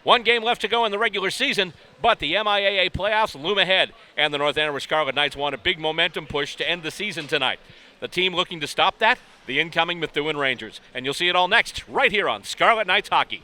One game left to go in the regular season, but the MIAA playoffs loom ahead, and the North Andover Scarlet Knights want a big momentum push to end the season tonight. The team looking to stop that, the incoming Methuen Rangers. And you'll see it all next, right here on Scarlet Knights Hockey.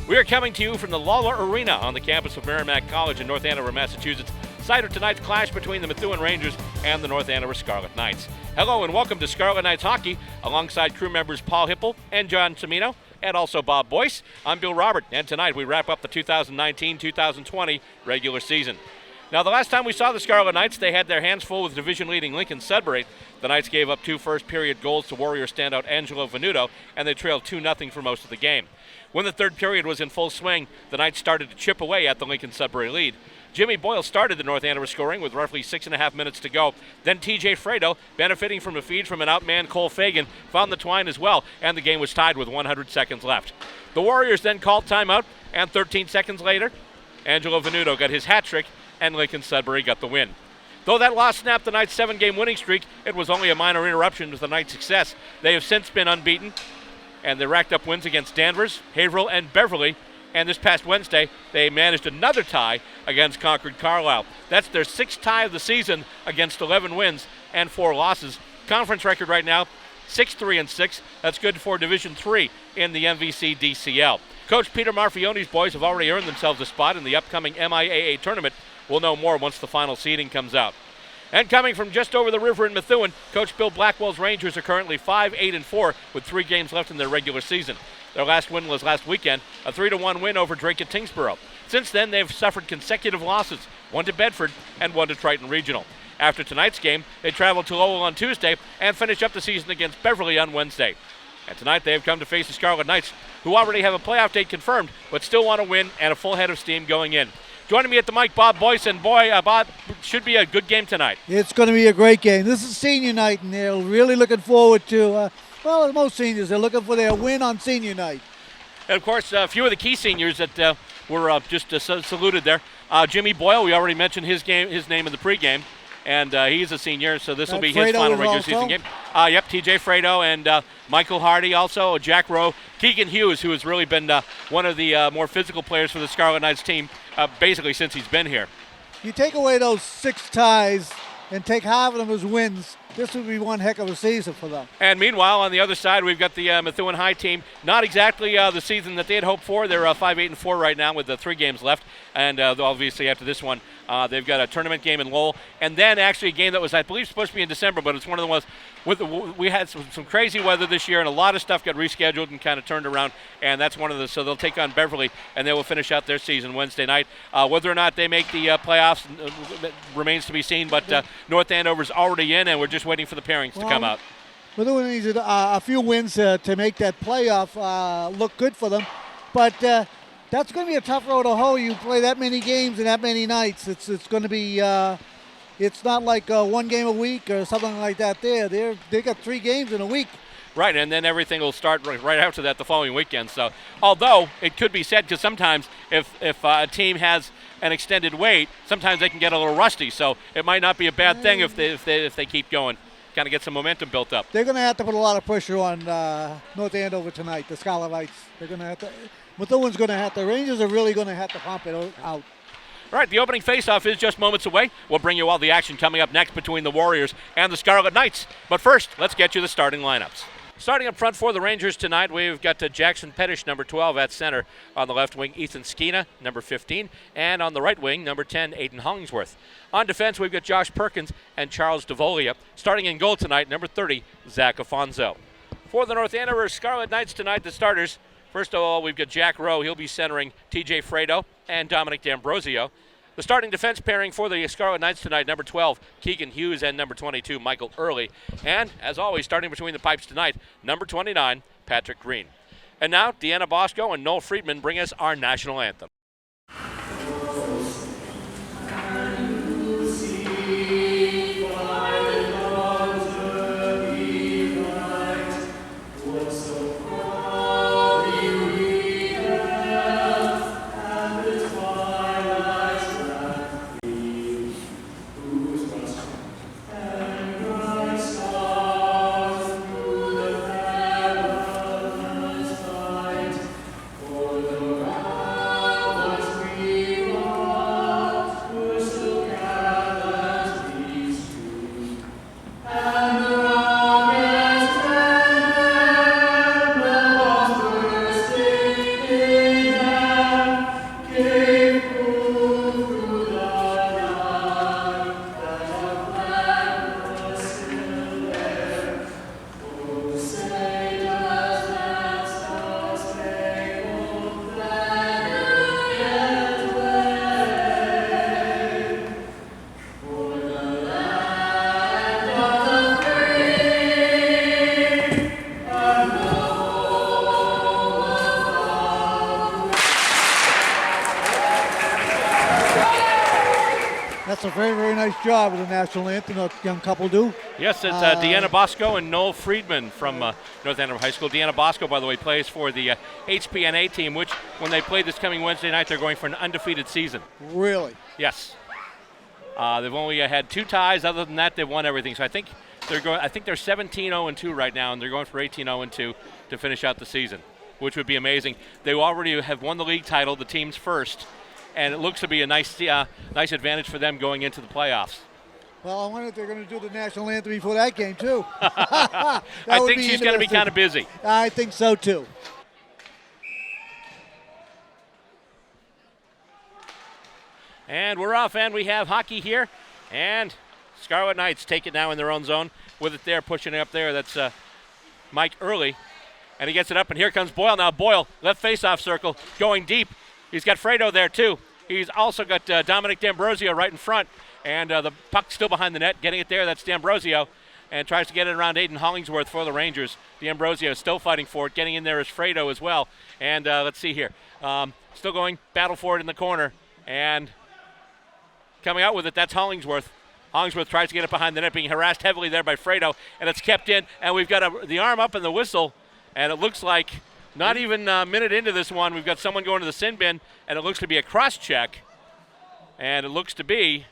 We are coming to you from the Lawler Arena on the campus of Merrimack College in North Andover, Massachusetts. Site of tonight's clash between the Methuen Rangers and the North Andover Scarlet Knights. Hello and welcome to Scarlet Knights Hockey, alongside crew members Paul Hipple and John Cimino, and also Bob Boyce. I'm Bill Robert, and tonight we wrap up the 2019-2020 regular season. Now, the last time we saw the Scarlet Knights, they had their hands full with division-leading Lincoln Sudbury. The Knights gave up 2 first-period goals to Warrior standout Angelo Venuto, and they trailed 2-0 for most of the game. When the third period was in full swing, the Knights started to chip away at the Lincoln Sudbury lead. Jimmy Boyle started the North Andover scoring with roughly 6.5 minutes to go. Then TJ Fredo, benefiting from a feed from an outman Cole Fagan, found the twine as well, and the game was tied with 100 seconds left. The Warriors then called timeout, and 13 seconds later, Angelo Venuto got his hat trick, and Lincoln Sudbury got the win. Though that loss snapped the Knights' 7-game winning streak, it was only a minor interruption to the Knights' success. They have since been unbeaten, and they racked up wins against Danvers, Haverhill, and Beverly. And this past Wednesday, they managed another tie against Concord Carlisle. That's their 6th tie of the season against 11 wins and 4 losses. Conference record right now, 6-3-6. That's good for Division III in the MVC DCL. Coach Peter Marfione's boys have already earned themselves a spot in the upcoming MIAA tournament. We'll know more once the final seeding comes out. And coming from just over the river in Methuen, Coach Bill Blackwell's Rangers are currently 5-8-4 with 3 games left in their regular season. Their last win was last weekend, a 3-1 win over Drake at Tingsboro. Since then, they've suffered consecutive losses, 1 to Bedford and 1 to Triton Regional. After tonight's game, they traveled to Lowell on Tuesday and finish up the season against Beverly on Wednesday. And tonight they have come to face the Scarlet Knights, who already have a playoff date confirmed, but still want to win and a full head of steam going in. Joining me at the mic, Bob Boyce, and Bob, should be a good game tonight. It's going to be a great game. This is senior night, and they're really looking forward to, most seniors, they're looking for their win on senior night. And, of course, a few of the key seniors that were just saluted there. Jimmy Boyle, we already mentioned his name in the pregame, and he's a senior, so this will be his final regular season game. Yep, TJ Fredo and Michael Hardy also, Jack Rowe, Keegan Hughes, who has really been one of the more physical players for the Scarlet Knights team basically since he's been here. You take away those 6 ties and take half of them as wins, this would be one heck of a season for them. And meanwhile, on the other side, we've got the Methuen High team. Not exactly the season that they had hoped for. They're 5-8-4 right now with the 3 games left. And obviously after this one, they've got a tournament game in Lowell. And then actually a game that was, I believe, supposed to be in December, but it's one of the ones we had some crazy weather this year, and a lot of stuff got rescheduled and kind of turned around. And that's one of the, so they'll take on Beverly, and they will finish out their season Wednesday night. Whether or not they make the playoffs remains to be seen, but North Andover's already in, and we're just waiting for the pairings to come out. Methuen needs a few wins to make that playoff look good for them, but that's going to be a tough road to hoe. You play that many games and that many nights. It's going to be. It's not like 1 game a week or something like that. They got 3 games in a week. Right, and then everything will start right after that the following weekend. So, although it could be said, because sometimes if a team has an extended wait, sometimes they can get a little rusty. So it might not be a bad thing if they keep going, kind of get some momentum built up. They're going to have to put a lot of pressure on North Andover tonight, the Scarlet Knights. They're going to have to. Methuen's going to have to. Rangers are really going to have to pump it out. All right, the opening faceoff is just moments away. We'll bring you all the action coming up next between the Warriors and the Scarlet Knights. But first, let's get you the starting lineups. Starting up front for the Rangers tonight, we've got Jackson Pettish, number 12, at center. On the left wing, Ethan Skeena, number 15. And on the right wing, number 10, Aiden Hollingsworth. On defense, we've got Josh Perkins and Charles DeVolia. Starting in goal tonight, number 30, Zach Afonso. For the North Andover Scarlet Knights tonight, the starters. First of all, we've got Jack Rowe. He'll be centering TJ Fredo and Dominic D'Ambrosio. The starting defense pairing for the Scarlet Knights tonight, number 12, Keegan Hughes, and number 22, Michael Early. And, as always, starting between the pipes tonight, number 29, Patrick Green. And now, Deanna Bosco and Noel Friedman bring us our national anthem. That's a very, very nice job with the national anthem that young couple do. Yes, it's Deanna Bosco and Noel Friedman from North Andover High School. Deanna Bosco, by the way, plays for the HPNA team, which, when they play this coming Wednesday night, they're going for an undefeated season. Really? Yes. They've only had 2 ties. Other than that, they've won everything. So I think they're 17-0-2 right now, and they're going for 18-0-2 to finish out the season, which would be amazing. They already have won the league title, the team's first, and it looks to be a nice advantage for them going into the playoffs. Well, I wonder if they're going to do the national anthem before that game, too. I think she's going to be kind of busy. I think so, too. And we're off, and we have hockey here. And Scarlet Knights take it now in their own zone with it there, pushing it up there. That's Mike Early. And he gets it up, and here comes Boyle now. Boyle, left face-off circle, going deep. He's got Fredo there, too. He's also got Dominic D'Ambrosio right in front. And the puck still behind the net, getting it there. That's D'Ambrosio. And tries to get it around Aiden Hollingsworth for the Rangers. D'Ambrosio still fighting for it. Getting in there is Fredo as well. And let's see here. Still going, battle for it in the corner. And coming out with it, that's Hollingsworth. Hollingsworth tries to get it behind the net, being harassed heavily there by Fredo. And it's kept in. And we've got the arm up and the whistle. And it looks like not even a minute into this one, we've got someone going to the sin bin. And it looks to be a cross check. And it looks to be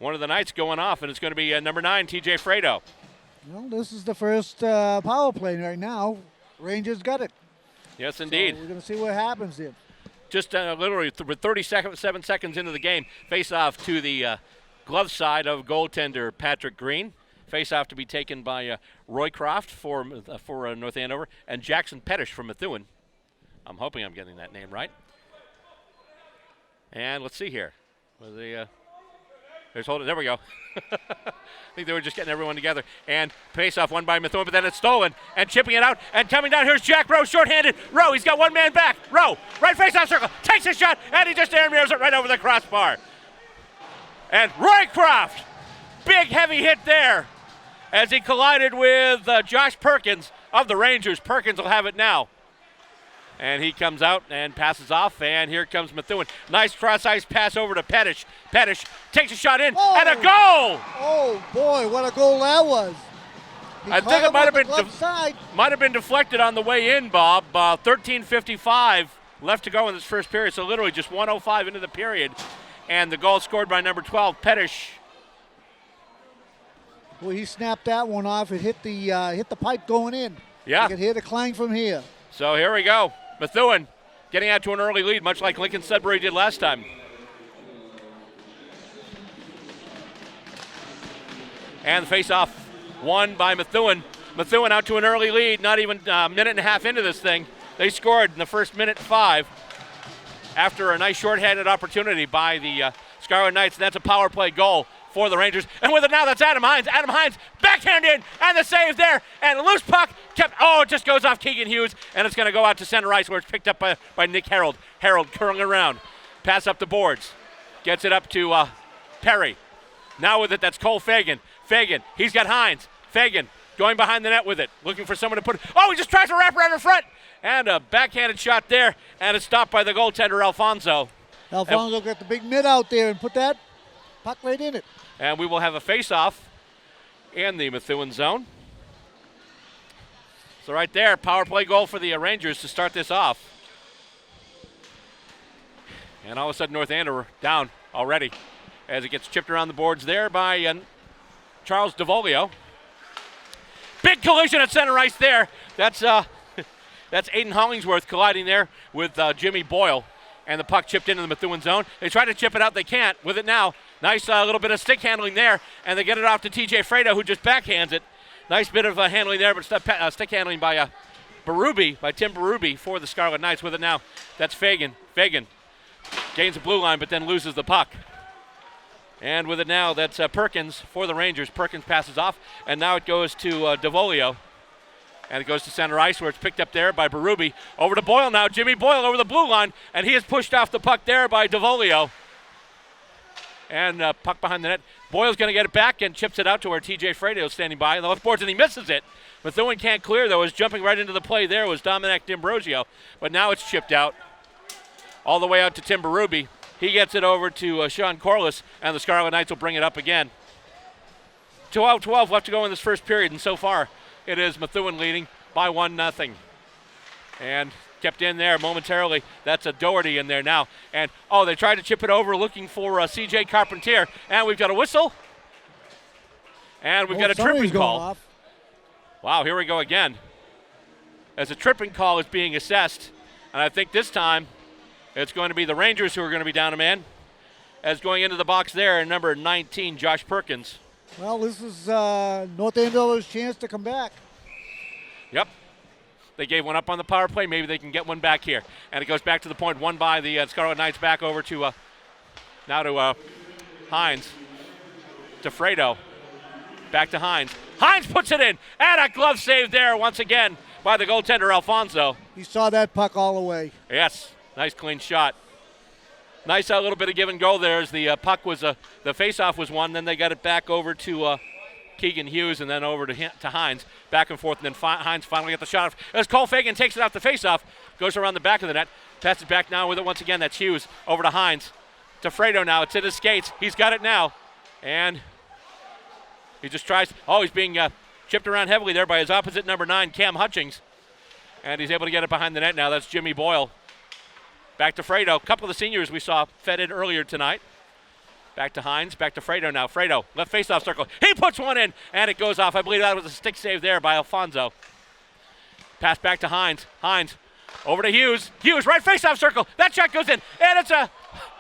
one of the Knights going off, and it's going to be number 9, TJ Fredo. Well, this is the first power play right now. Rangers got it. Yes, indeed. So we're going to see what happens here. Just literally 7 seconds into the game, face-off to the glove side of goaltender Patrick Green. Face-off to be taken by Roycroft for North Andover and Jackson Pettish from Methuen. I'm hoping I'm getting that name right. And let's see here. There we go. I think they were just getting everyone together. And face-off won by Methuen, but then it's stolen. And chipping it out. And coming down, here's Jack Rowe, shorthanded. Rowe, he's got one man back. Rowe, right face-off circle, takes a shot, and he just air mirrors it right over the crossbar. And Roycroft, big heavy hit there as he collided with Josh Perkins of the Rangers. Perkins will have it now. And he comes out and passes off, and here comes Methuen. Nice cross-ice pass over to Pettish. Pettish takes a shot in, and a goal! Oh, boy, what a goal that was. I think it might have been deflected on the way in, Bob. 13:55 left to go in this first period, so literally just 1:05 into the period. And the goal scored by number 12, Pettish. Well, he snapped that one off. It hit the pipe going in. Yeah. You could hear the clang from here. So here we go. Methuen getting out to an early lead, much like Lincoln Sudbury did last time. And the face-off won by Methuen. Methuen out to an early lead, not even a minute and a half into this thing. They scored in the first minute 5 after a nice shorthanded opportunity by the Scarlet Knights, and that's a power play goal for the Rangers. And with it now, that's Adam Hines. Adam Hines, backhand in, and the save there. And a loose puck it just goes off Keegan Hughes, and it's going to go out to center ice where it's picked up by Nick Harold. Harold curling around. Pass up the boards. Gets it up to Perry. Now with it, that's Cole Fagan. Fagan, he's got Hines. Fagan going behind the net with it, looking for someone to put it. Oh, he just tries to wrap around in front. And a backhanded shot there, and it's stopped by the goaltender, Alfonso. Alfonso got the big mid out there and put that puck right in it. And we will have a face-off in the Methuen zone. So right there, power play goal for the Rangers to start this off. And all of a sudden, North Andover down already as it gets chipped around the boards there by Charles DeVolio. Big collision at center ice there. That's Aiden Hollingsworth colliding there with Jimmy Boyle. And the puck chipped into the Methuen zone. They try to chip it out. They can't. With it now. Nice little bit of stick handling there. And they get it off to TJ Fredo, who just backhands it. Nice bit of handling there, but stick handling by Tim Berube for the Scarlet Knights. With it now, that's Fagan. Fagan gains the blue line, but then loses the puck. And with it now, that's Perkins for the Rangers. Perkins passes off, and now it goes to DeVolio. And it goes to center ice where it's picked up there by Berube. Over to Boyle now. Jimmy Boyle over the blue line, and he is pushed off the puck there by DeVolio. And puck behind the net. Boyle's going to get it back and chips it out to where TJ Fredo is standing by on the left boards, and he misses it. Methuen can't clear, though. Is jumping right into the play there was Dominic D'Ambrosio. But now it's chipped out all the way out to Tim Berube. He gets it over to Sean Corliss, and the Scarlet Knights will bring it up again. 12 left to go in this first period, and so far it is Methuen leading by 1-0. And kept in there momentarily. That's a Doherty in there now. And, they tried to chip it over looking for C.J. Carpentier. And we've got a whistle. And we've got a tripping call. Off. Wow, here we go again. As a tripping call is being assessed. And I think this time it's going to be the Rangers who are going to be down a man. As going into the box there, number 19, Josh Perkins. Well, this is North Andover's chance to come back. Yep. They gave one up on the power play. Maybe they can get one back here. And it goes back to the point, won by the Scarlet Knights, back over to now to Hines. To Fredo. Back to Hines. Hines puts it in. And a glove save there once again by the goaltender, Alfonso. He saw that puck all the way. Yes. Nice clean shot. Nice little bit of give and go there as the puck was, the faceoff was won. Then they got it back over to Keegan Hughes and then over to Hines. Back and forth, and then Hines finally got the shot. As Cole Fagan takes it off the faceoff, goes around the back of the net, passes back now with it once again. That's Hughes over to Hines. To Fredo now. It's in his skates. He's got it now. And he just tries. He's being chipped around heavily there by his opposite number 9, Cam Hutchings. And he's able to get it behind the net now. That's Jimmy Boyle. Back to Fredo. A couple of the seniors we saw feted earlier tonight. Back to Hines. Back to Fredo now. Fredo, left faceoff circle. He puts one in, and it goes off. I believe that was a stick save there by Alfonso. Pass back to Hines. Hines over to Hughes. Hughes, right faceoff circle. That shot goes in, and it's a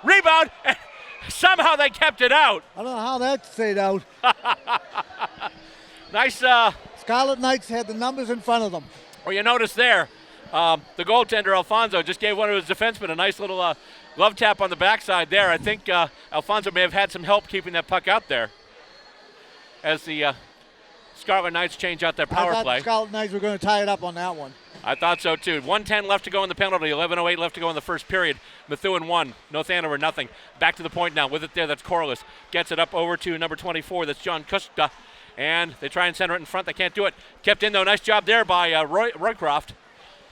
rebound. And somehow they kept it out. I don't know how that stayed out. Nice. Scarlet Knights had the numbers in front of them. Well, you notice there, the goaltender, Alfonso, just gave one of his defensemen a nice little glove tap on the backside there. I think Alfonso may have had some help keeping that puck out there as the Scarlet Knights change out their power I thought play. The Scarlet Knights were going to tie it up on that one. I thought so too. 1:10 left to go in the penalty. 11:08 left to go in the first period. Methuen 1, North Andover nothing. Back to the point now with it there. That's Corliss. Gets it up over to number 24. That's John Kuska. And they try and center it in front. They can't do it. Kept in though. Nice job there by Roycroft.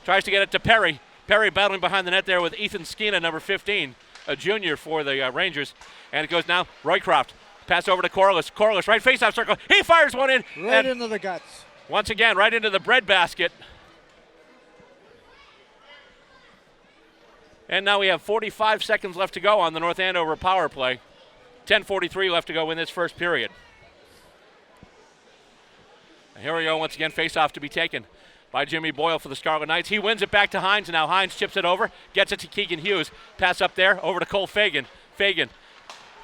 Tries to get it to Perry. Perry battling behind the net there with Ethan Skeena, number 15, a junior for the Rangers. And it goes now, Roycroft. Pass over to Corliss. Corliss, right faceoff circle. He fires one in. Right into the guts. Once again, right into the breadbasket. And now we have 45 seconds left to go on the North Andover power play. 10:43 left to go in this first period. And here we go once again, face-off to be taken by Jimmy Boyle for the Scarlet Knights. He wins it back to Hines. Now Hines chips it over, gets it to Keegan Hughes. Pass up there, over to Cole Fagan. Fagan,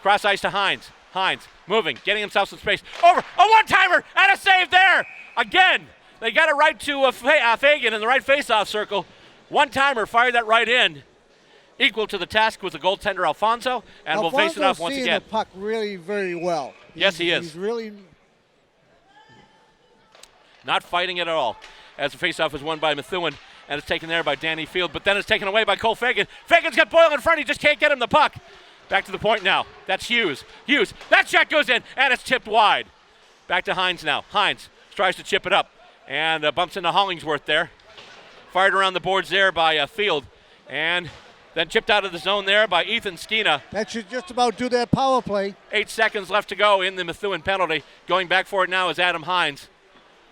cross ice to Hines. Hines, moving, getting himself some space. Over, a one-timer, and a save there! Again, they got it right to Fagan in the right face-off circle. One-timer, fired that right in. Equal to the task was the goaltender Alfonso, and we'll face it off once again. Alfonso's seeing the puck really very well. Yes, he is. He's really not fighting it at all. As the faceoff is won by Methuen, and it's taken there by Danny Field, but then it's taken away by Cole Fagan. Fagan's got Boyle in front. He just can't get him the puck. Back to the point now. That's Hughes. Hughes, that shot goes in, and it's tipped wide. Back to Hines now. Hines tries to chip it up, and bumps into Hollingsworth there. Fired around the boards there by Field, and then chipped out of the zone there by Ethan Skeena. That should just about do that power play. 8 seconds left to go in the Methuen penalty. Going back for it now is Adam Hines.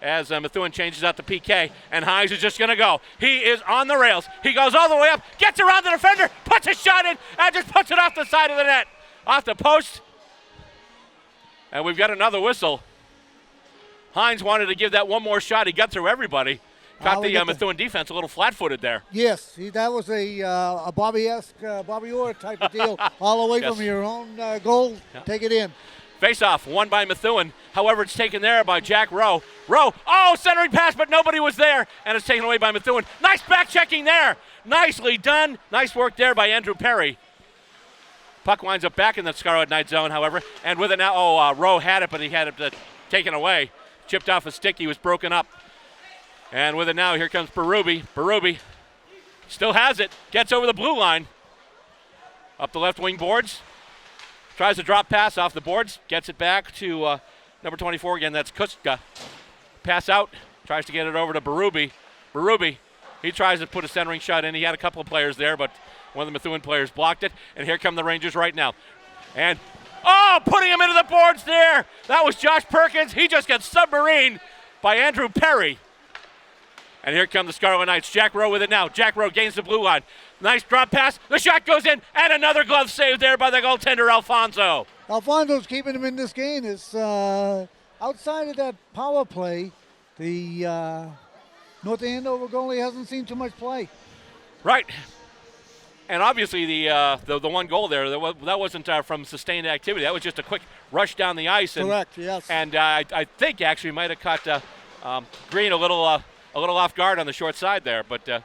As Methuen changes out the PK, and Hines is just going to go. He is on the rails. He goes all the way up, gets around the defender, puts a shot in, and just puts it off the side of the net, off the post. And we've got another whistle. Hines wanted to give that one more shot. He got through everybody. Caught the Methuen defense a little flat-footed there. Yes, that was a Bobby-esque, Bobby Orr type of deal. All the way Yes. from your own goal, take it in. Face-off, won by Methuen. However, it's taken there by Jack Rowe. Rowe, centering pass, but nobody was there, and it's taken away by Methuen. Nice back-checking there. Nicely done. Nice work there by Andrew Perry. Puck winds up back in the Scarlet Knight zone, however, and with it now, Rowe had it, but he had it taken away. Chipped off a stick. He was broken up. And with it now, here comes Berube. Berube still has it. Gets over the blue line. Up the left wing boards. Tries to drop pass off the boards. Gets it back to number 24 again. That's Kuska. Pass out. Tries to get it over to Berube. Berube, he tries to put a centering shot in. He had a couple of players there, but One of the Methuen players blocked it, and here come the Rangers right now. And, putting him into the boards there. That was Josh Perkins. He just got submarined by Andrew Perry. And here come the Scarlet Knights. Jack Rowe with it now. Jack Rowe gains the blue line. Nice drop pass. The shot goes in, and another glove save there by the goaltender, Alfonso. Alfonso's keeping him in this game. It's outside of that power play, the North Andover goalie hasn't seen too much play. Right. And obviously the one goal there, that wasn't from sustained activity. That was just a quick rush down the ice. And, correct, yes. And I think actually might have caught Green a little off guard on the short side there. But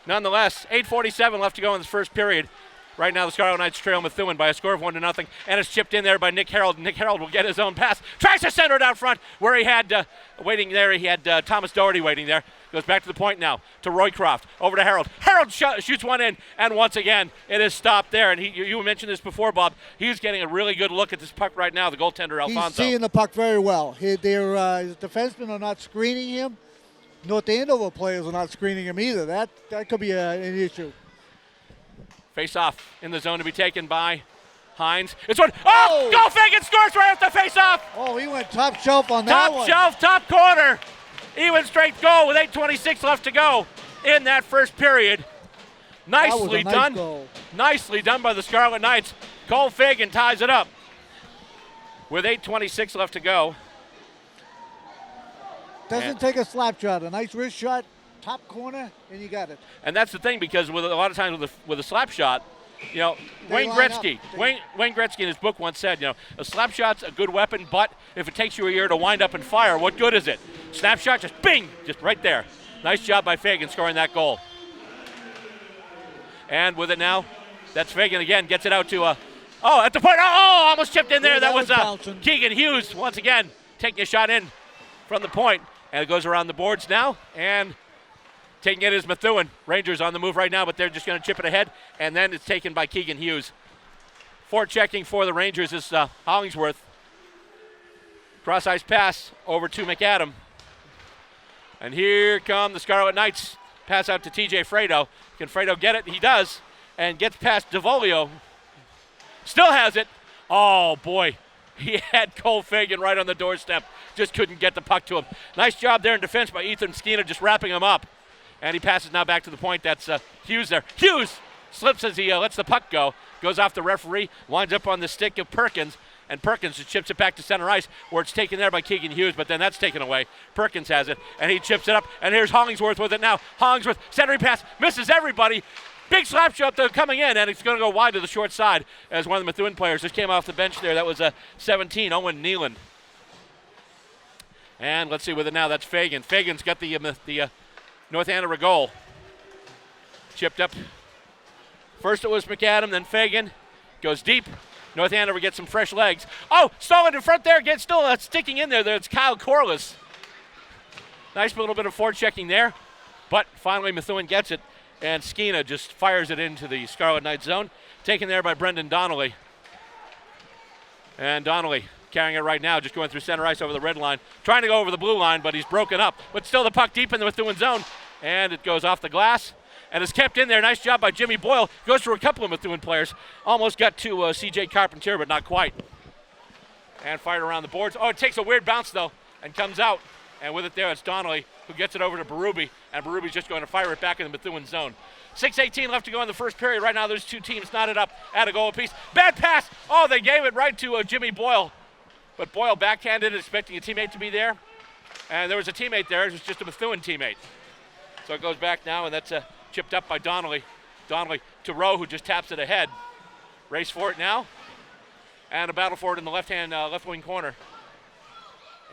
nonetheless, 8:47 left to go in this first period. Right now the Scarlet Knights trail Methuen by a score of 1-0, and it's chipped in there by Nick Harold. Nick Harold will get his own pass. Tries to center it out front where he had waiting there. He had Thomas Doherty waiting there. Goes back to the point now to Roycroft. Over to Harold. Harold shoots one in, and once again it is stopped there. And you mentioned this before, Bob. He's getting a really good look at this puck right now, the goaltender Alfonso. He's seeing the puck very well. His defensemen are not screening him. North Andover players are not screening him either. That could be an issue. Face-off in the zone to be taken by Hines. It's one. Oh! Goal Fagan scores right off the face-off. Oh, he went top shelf on that one. Top shelf, top corner. Even strength goal with 8:26 left to go in that first period. Nicely done. Goal. Nicely done by the Scarlet Knights. Cole Fagan ties it up with 8:26 left to go. Doesn't take a slap shot. A nice wrist shot. Top corner, and you got it. And that's the thing, because with a lot of times with a slap shot, Wayne Gretzky in his book once said, a slap shot's a good weapon, but if it takes you a year to wind up and fire, what good is it? Snapshot, just bing, just right there. Nice job by Fagan scoring that goal. And with it now, that's Fagan again, gets it out to at the point. Almost chipped in there. Yeah, that was bouncing. Keegan Hughes once again taking a shot in from the point, and it goes around the boards now, and taking it is Methuen. Rangers on the move right now, but they're just going to chip it ahead, and then it's taken by Keegan Hughes. Forechecking for the Rangers is Hollingsworth. Cross-ice pass over to McAdam. And here come the Scarlet Knights. Pass out to TJ Fredo. Can Fredo get it? He does, and gets past DeVolio. Still has it. Oh, boy. He had Cole Fagan right on the doorstep. Just couldn't get the puck to him. Nice job there in defense by Ethan Skeena, just wrapping him up. And he passes now back to the point. That's Hughes there. Hughes slips as he lets the puck go. Goes off the referee. Winds up on the stick of Perkins. And Perkins just chips it back to center ice, where it's taken there by Keegan Hughes, but then that's taken away. Perkins has it, and he chips it up. And here's Hollingsworth with it now. Hollingsworth, centering pass, misses everybody. Big slap shot though coming in, and it's going to go wide to the short side as one of the Methuen players just came off the bench there. That was 17, Owen Nealon. And let's see with it now. That's Fagan. Fagan's got the North Andover goal. Chipped up. First it was McAdam, then Fagan. Goes deep. North Andover gets some fresh legs. Oh, Stalin in front there. Gets still sticking in there. It's Kyle Corliss. Nice little bit of forechecking there. But finally Methuen gets it. And Skeena just fires it into the Scarlet Knights zone. Taken there by Brendan Donnelly. And Donnelly carrying it right now, just going through center ice over the red line. Trying to go over the blue line, but he's broken up. But still the puck deep in the Methuen zone. And it goes off the glass. And is kept in there. Nice job by Jimmy Boyle. Goes through a couple of Methuen players. Almost got to C.J. Carpentier, but not quite. And fired around the boards. Oh, it takes a weird bounce, though, and comes out. And with it there, it's Donnelly, who gets it over to Berube. And Berube's just going to fire it back in the Methuen zone. 6:18 left to go in the first period. Right now, there's two teams knotted up at a goal apiece. Bad pass. Oh, they gave it right to Jimmy Boyle. But Boyle backhanded it, expecting a teammate to be there. And there was a teammate there. It was just a Methuen teammate. So it goes back now, and that's chipped up by Donnelly. Donnelly to Rowe, who just taps it ahead. Race for it now. And a battle for it in the left wing corner.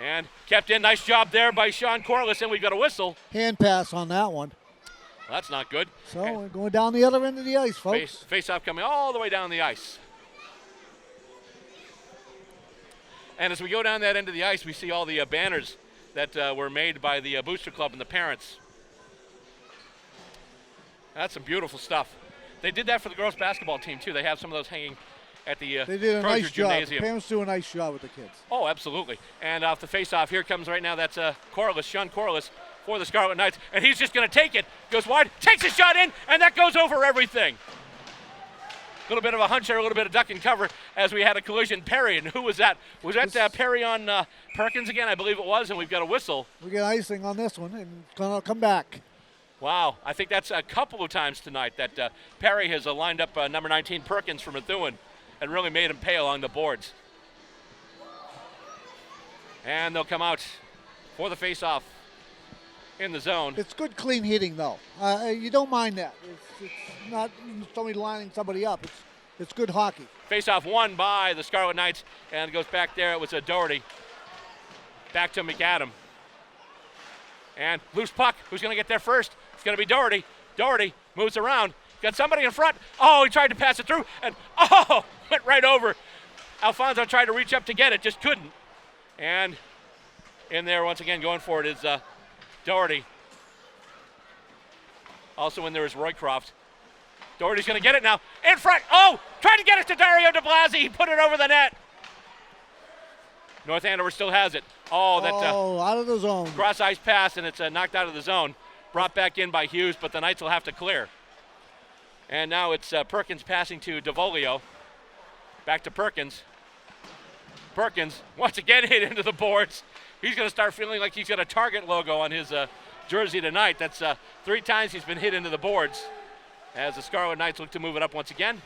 And kept in. Nice job there by Sean Corliss, and we've got a whistle. Hand pass on that one. Well, that's not good. So we're going down the other end of the ice, folks. Face-off coming all the way down the ice. And as we go down that end of the ice, we see all the banners that were made by the Booster Club and the parents. That's some beautiful stuff. They did that for the girls basketball team, too. They have some of those hanging at the They did a Crozier nice job. Gymnasium. Parents do a nice job with the kids. Oh, absolutely. And off the face-off, here comes right now, that's Corliss, Sean Corliss for the Scarlet Knights. And he's just going to take it. Goes wide, takes a shot in, and that goes over everything. little bit of a hunch there, a little bit of duck and cover as we had a collision. Perry, and who was that? Was that Perry on Perkins again? I believe it was, and we've got a whistle. We get icing on this one, and gonna come back. Wow, I think that's a couple of times tonight that Perry has lined up number 19 Perkins for Methuen and really made him pay along the boards. And they'll come out for the face-off in the zone. It's good, clean hitting, though. You don't mind that. It's not somebody lining somebody up. It's good hockey. Face-off won by the Scarlet Knights, and it goes back there. It was a Doherty. Back to McAdam. And loose puck. Who's going to get there first? It's going to be Doherty. Doherty moves around. Got somebody in front. Oh, he tried to pass it through, and went right over. Alfonso tried to reach up to get it, just couldn't. And in there once again going for it is Doherty. Also in there is Roycroft. Doherty's going to get it now. In front. Oh, tried to get it to Dario de Blasi. He put it over the net. North Andover still has it. Out of the zone. Cross ice pass, and it's knocked out of the zone. Brought back in by Hughes, but the Knights will have to clear. And now it's Perkins passing to DeVolio. Back to Perkins. Perkins once again hit into the boards. He's going to start feeling like he's got a Target logo on his jersey tonight. That's 3 times he's been hit into the boards as the Scarlet Knights look to move it up once again.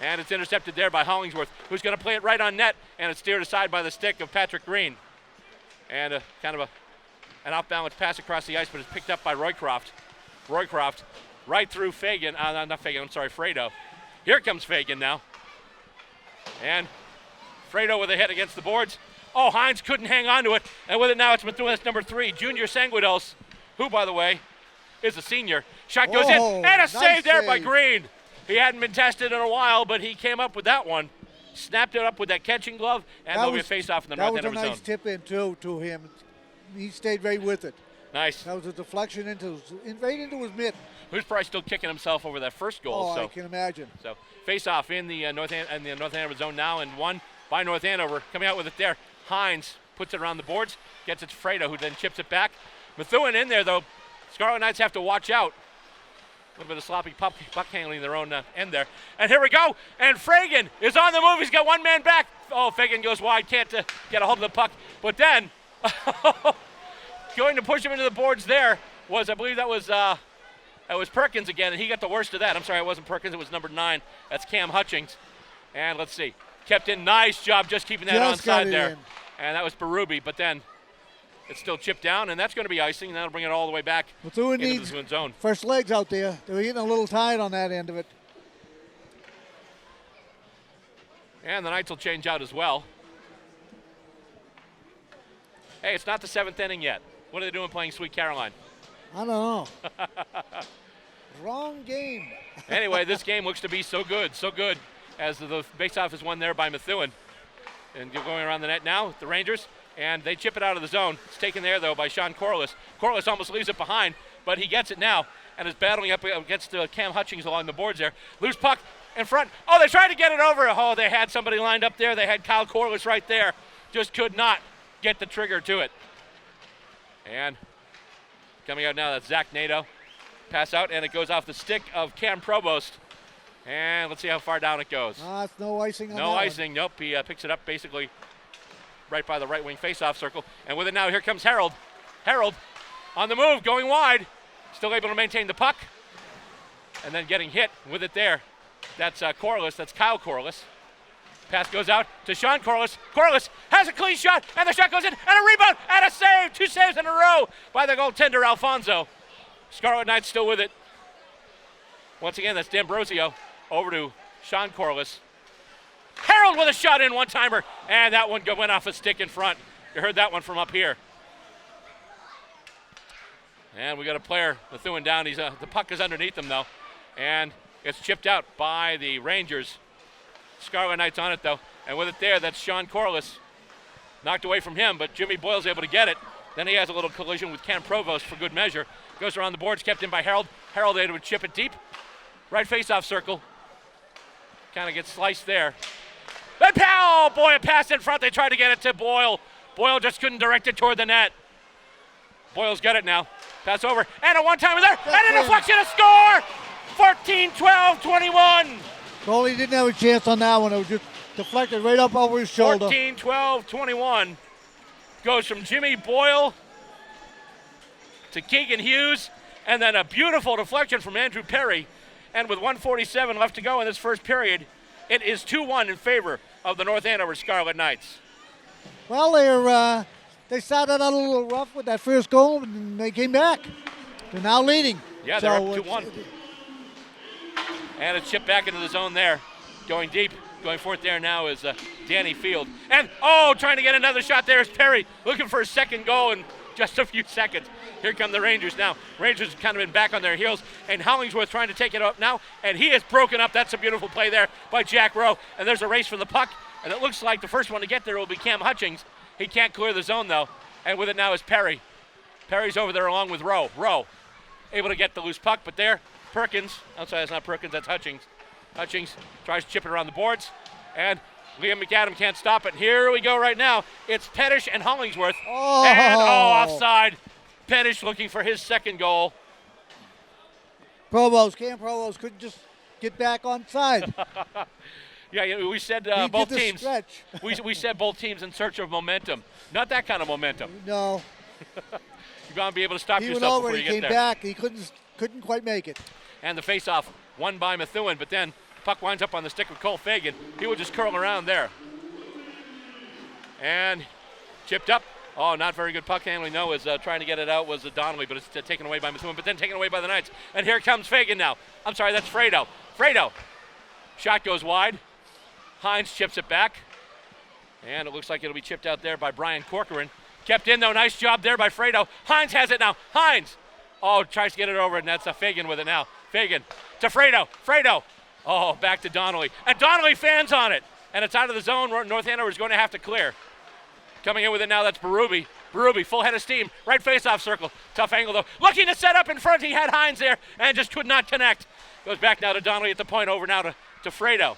And it's intercepted there by Hollingsworth, who's going to play it right on net, and it's steered aside by the stick of Patrick Green. And kind of an off-balance pass across the ice, but it's picked up by Roycroft. Roycroft right through Fagan. Not Fagan, I'm sorry, Fredo. Here comes Fagan now. And Fredo with a hit against the boards. Oh, Hines couldn't hang on to it. And with it now, it's Methuen's number 3, Junior Sanguidos, who, by the way, is a senior. Shot goes in, and a save there by Green. He hadn't been tested in a while, but he came up with that one. Snapped it up with that catching glove, and there'll be a face-off in the North Andover zone. That was a nice tip in, too, to him. He stayed right with it. Nice. That was a deflection right into his mitt. Who's probably still kicking himself over that first goal. I can imagine. So face-off in the North Andover zone now, and won by North Andover. Coming out with it there. Hines puts it around the boards, gets it to Fredo, who then chips it back. Methuen in there, though. Scarlet Knights have to watch out. A little bit of sloppy puck handling their own end there. And here we go. And Fagan is on the move. He's got one man back. Oh, Fagan goes wide. Can't get a hold of the puck. But then going to push him into the boards there was, I believe that was Perkins again, and he got the worst of that. I'm sorry, it wasn't Perkins. It was number 9. That's Cam Hutchings. And let's see. Kept in. Nice job just keeping that onside there. And that was Berube. But then it's still chipped down, and that's going to be icing, and that'll bring it all the way back into the Methuen zone. First legs out there. They were getting a little tired on that end of it. And the Knights will change out as well. Hey, it's not the 7th inning yet. What are they doing playing Sweet Caroline? I don't know. Wrong game. Anyway, this game looks to be so good, as the face-off is won there by Methuen. And you're going around the net now, the Rangers, and they chip it out of the zone. It's taken there, though, by Sean Corliss. Corliss almost leaves it behind, but he gets it now and is battling up against Cam Hutchings along the boards there. Loose puck in front. Oh, they tried to get it over. Oh, they had somebody lined up there. They had Kyle Corliss right there. Just could not get the trigger to it. And coming out now, that's Zach Nato. Pass out, and it goes off the stick of Cam Provost. And let's see how far down it goes. It's no icing on that. No icing. Nope. He picks it up basically right by the right wing face-off circle. And with it now, here comes Harold. Harold on the move, going wide. Still able to maintain the puck. And then getting hit with it there. That's Corliss. That's Kyle Corliss. Pass goes out to Sean Corliss. Corliss has a clean shot, and the shot goes in, and a rebound, and a save. 2 saves in a row by the goaltender, Alfonso. Scarlet Knights still with it. Once again, that's D'Ambrosio. Over to Sean Corliss. Harold with a shot in, one-timer, and that one went off a stick in front. You heard that one from up here. And we got a player, Methuen down. The puck is underneath him, though, and it's chipped out by the Rangers. Scarlet Knights on it, though, and with it there, that's Sean Corliss. Knocked away from him, but Jimmy Boyle's able to get it. Then he has a little collision with Cam Provost for good measure. Goes around the boards, kept in by Harold. Harold able to chip it deep. Right face-off circle. Kind of gets sliced there. And pow! Boy, a pass in front. They tried to get it to Boyle. Boyle just couldn't direct it toward the net. Boyle's got it now. Pass over. And a one-timer there. And a deflection, a score! 14-12-21. Goalie didn't have a chance on that one. It was just deflected right up over his shoulder. 14, 12, 21. Goes from Jimmy Boyle to Keegan Hughes, and then a beautiful deflection from Andrew Perry. And with 1:47 left to go in this first period, it is 2-1 in favor of the North Andover Scarlet Knights. Well, they started out a little rough with that first goal, and they came back. They're now leading. Yeah, they're up 2-1. And it's chipped back into the zone there. Going deep, going for it there now is Danny Field. And, trying to get another shot there is Perry, looking for his second goal in just a few seconds. Here come the Rangers now. Rangers have kind of been back on their heels, and Hollingsworth trying to take it up now, and he is broken up. That's a beautiful play there by Jack Rowe, and there's a race for the puck, and it looks like the first one to get there will be Cam Hutchings. He can't clear the zone, though, and with it now is Perry. Perry's over there along with Rowe. Rowe able to get the loose puck, but there, Perkins, I'm sorry, that's not Perkins, that's Hutchings. Hutchings tries to chip it around the boards, and Liam McAdam can't stop it. Here we go right now. It's Pettish and Hollingsworth. And offside. Pettish looking for his second goal. Cam Provost couldn't just get back on side. Yeah, we said both teams. Stretch. we said both teams in search of momentum. Not that kind of momentum. No. You're going to be able to stop he yourself before you get there. He came back. He couldn't quite make it. And the face-off won by Methuen, but then puck winds up on the stick of Cole Fagan. He will just curl around there. And chipped up. Not very good puck handling. No, trying to get it out was Donnelly, but it's taken away by Methuen, but then taken away by the Knights. And here comes Fagan now. I'm sorry, that's Fredo. Fredo. Shot goes wide. Hines chips it back. And it looks like it'll be chipped out there by Brian Corcoran. Kept in, though. Nice job there by Fredo. Hines has it now. Hines. Tries to get it over, and that's Fagan with it now. Fagan to Fredo. Fredo. Back to Donnelly. And Donnelly fans on it. And it's out of the zone. North Andover is going to have to clear. Coming in with it now, that's Berube. Berube, full head of steam. Right face-off circle. Tough angle, though. Looking to set up in front. He had Hines there and just could not connect. Goes back now to Donnelly at the point. Over now to Fredo.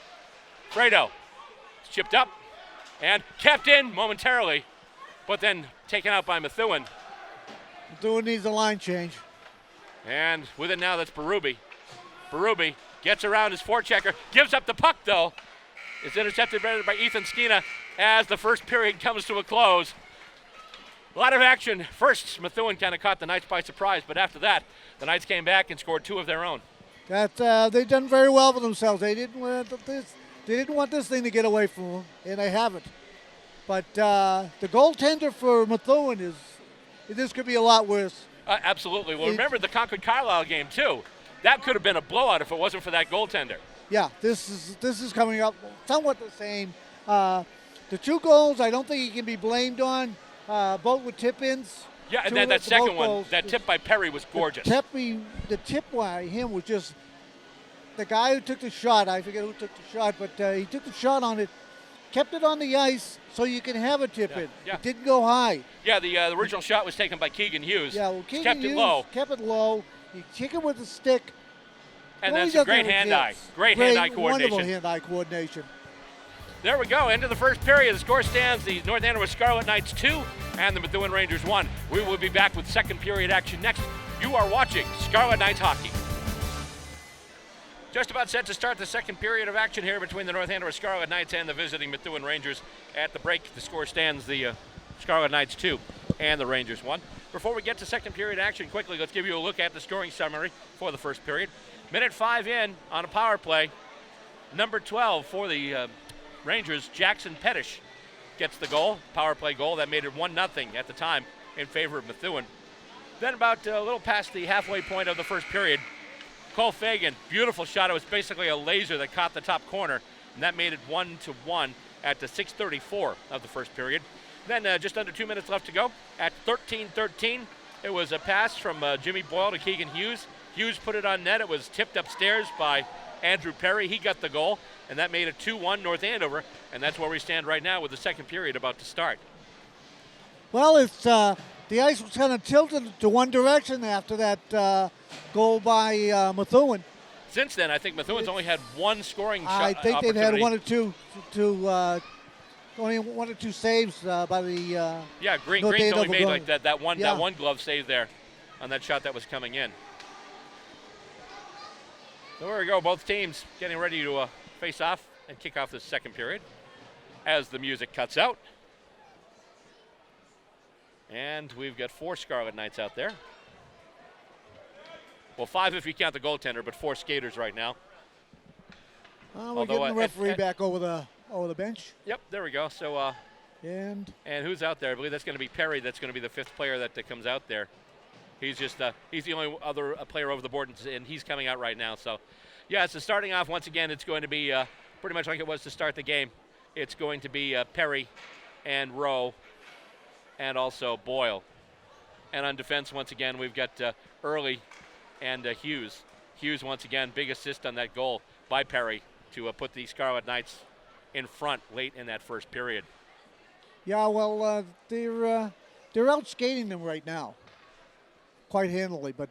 Fredo. Chipped up and kept in momentarily, but then taken out by Methuen. Methuen needs a line change. And with it now, that's Berube. Berube gets around his forechecker, gives up the puck, though. It's intercepted by Ethan Skina as the first period comes to a close. A lot of action. First, Methuen kind of caught the Knights by surprise, but after that, the Knights came back and scored two of their own. They've done very well for themselves. They didn't want this thing to get away from them, and they haven't. But the goaltender for Methuen this could be a lot worse. Absolutely. Well, remember the Concord-Carlisle game, too. That could have been a blowout if it wasn't for that goaltender. Yeah, this is coming up somewhat the same. The two goals, I don't think he can be blamed on. Both with tip-ins. Yeah, and then that second one, goals, that tip by Perry was gorgeous. The tip by him was just the guy who took the shot. I forget who took the shot, but he took the shot on it, kept it on the ice so you can have a tip-in. Yeah. It didn't go high. Yeah, the original shot was taken by Keegan Hughes. Yeah, well, Keegan kept Hughes it low. Kept it low. He kicked it with the stick. And that's a great hand-eye. Great hand-eye coordination. Wonderful hand-eye coordination. There we go. End of the first period. The score stands the North Andover Scarlet Knights 2 and the Methuen Rangers 1. We will be back with second period action next. You are watching Scarlet Knights hockey. Just about set to start the second period of action here between the North Andover Scarlet Knights and the visiting Methuen Rangers. At the break, the score stands the Scarlet Knights 2 and the Rangers 1. Before we get to second period action, quickly, let's give you a look at the scoring summary for the first period. Minute 5 in on a power play. Number 12 for the Rangers, Jackson Pettish, gets the goal, power play goal. That made it 1-0 at the time in favor of Methuen. Then about a little past the halfway point of the first period, Cole Fagan, beautiful shot. It was basically a laser that caught the top corner, and that made it 1-1 at the 6:34 of the first period. Then just under 2 minutes left to go. At 13-13, it was a pass from Jimmy Boyle to Keegan Hughes. Hughes put it on net. It was tipped upstairs by Andrew Perry. He got the goal, and that made it 2-1 North Andover, and that's where we stand right now with the second period about to start. Well, it's the ice was kind of tilted to one direction after that goal by Methuen. Since then, I think Methuen's only had one scoring shot. I think they've had one or two only one or two saves by the Green's only made like that one glove save there on that shot that was coming in. So there we go, both teams getting ready to face off and kick off this second period as the music cuts out. And we've got 4 Scarlet Knights out there. Well, 5 if you count the goaltender, but 4 skaters right now. We're getting the referee back over the bench. Yep, there we go. So, and who's out there? I believe that's going to be Perry. That's going to be the 5th player that comes out there. He's just he's the only other player over the board, and he's coming out right now. So, yeah, so starting off once again, it's going to be pretty much like it was to start the game. It's going to be Perry and Rowe and also Boyle. And on defense, once again, we've got Early and Hughes. Hughes, once again, big assist on that goal by Perry to put the Scarlet Knights in front late in that first period. Yeah, well, they're out skating them right now quite handily, but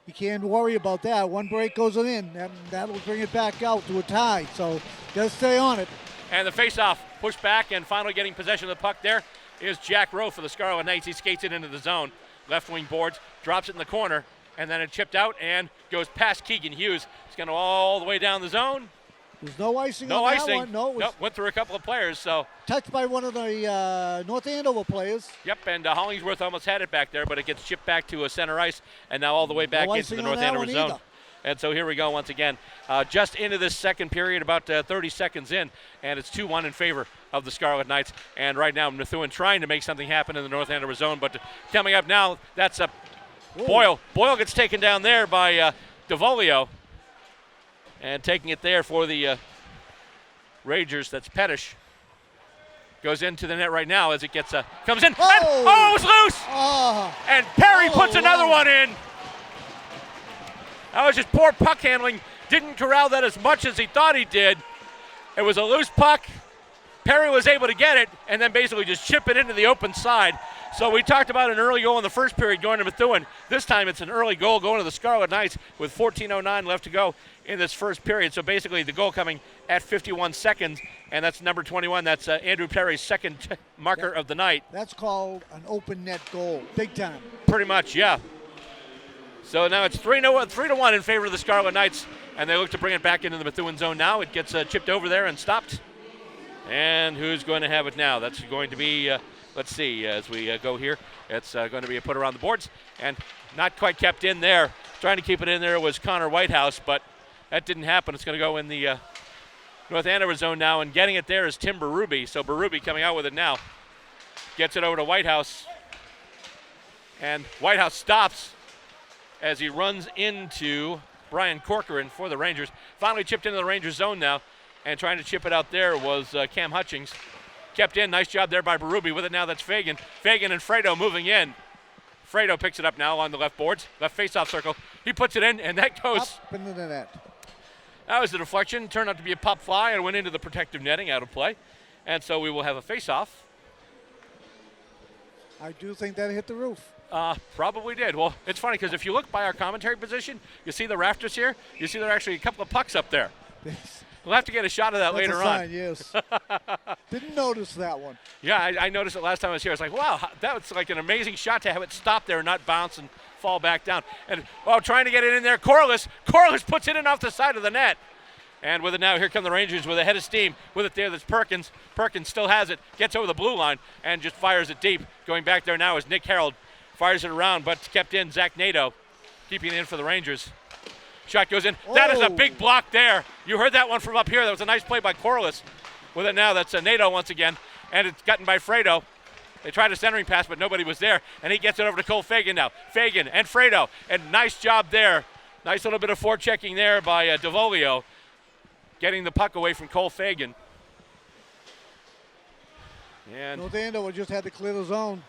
you can't worry about that. One break goes in, and that'll bring it back out to a tie, so just stay on it. And the face-off pushed back, and finally getting possession of the puck there is Jack Rowe for the Scarlet Knights. He skates it into the zone, left wing boards, drops it in the corner, and then it chipped out and goes past Keegan Hughes. It's going to all the way down the zone. There's no icing on that one. No, nope, went through a couple of players. So touched by one of the North Andover players. Yep, and Hollingsworth almost had it back there, but it gets chipped back to center ice, and now all the way back into the North Andover zone. Either. And so here we go once again, just into this second period, about 30 seconds in, and it's 2-1 in favor of the Scarlet Knights. And right now, Methuen trying to make something happen in the North Andover zone, but coming up now, that's Boyle. Boyle gets taken down there by DeVolio, and taking it there for the Rangers. That's Pettish. Goes into the net right now as it gets comes in. Oh, and, it's loose! Oh. And Perry puts another one in. That was just poor puck handling. Didn't corral that as much as he thought he did. It was a loose puck. Perry was able to get it and then basically just chip it into the open side. So we talked about an early goal in the first period going to Methuen. This time it's an early goal going to the Scarlet Knights with 14:09 left to go in this first period. So basically the goal coming at 51 seconds, and that's number 21. That's Andrew Perry's second marker of the night. That's called an open net goal, big time. Pretty much, yeah. So now it's 3-1 in favor of the Scarlet Knights, and they look to bring it back into the Methuen zone now. It gets chipped over there and stopped. And who's going to have it now? That's going to be, let's see, as we go here, it's going to be a put around the boards, and not quite kept in there. Trying to keep it in there was Connor Whitehouse, but that didn't happen. It's going to go in the North Andover zone now, and getting it there is Tim Berube. So Berube coming out with it now. Gets it over to Whitehouse, and Whitehouse stops as he runs into Brian Corcoran for the Rangers. Finally chipped into the Rangers zone now, and trying to chip it out there was Cam Hutchings. Kept in, nice job there by Berube. With it now, that's Fagan. Fagan and Fredo moving in. Fredo picks it up now on the left boards, left face-off circle. He puts it in, and that goes up into the net. That was the deflection. Turned out to be a pop fly and went into the protective netting, out of play. And so we will have a face-off. I do think that hit the roof. Probably did. Well, it's funny because if you look by our commentary position, you see the rafters here. You see there are actually a couple of pucks up there. We'll have to get a shot of that later on. Yes. Didn't notice that one. Yeah, I noticed it last time I was here. I was like, wow, that was like an amazing shot to have it stop there and not bounce and fall back down. And trying to get it in there, Corliss puts it in off the side of the net. And with it now, here come the Rangers with a head of steam. With it there, that's Perkins. Perkins still has it, gets over the blue line, and just fires it deep. Going back there now is Nick Harold. Fires it around, but kept in Zach Nadeau, keeping it in for the Rangers. Shot goes in. Oh. That is a big block there. You heard that one from up here. That was a nice play by Corliss. With it now, that's Nadeau once again, and it's gotten by Fredo. They tried a centering pass, but nobody was there, and he gets it over to Cole Fagan now. Fagan and Fredo, and nice job there. Nice little bit of forechecking there by DeVolio, getting the puck away from Cole Fagan. And North Andover just had to clear the zone.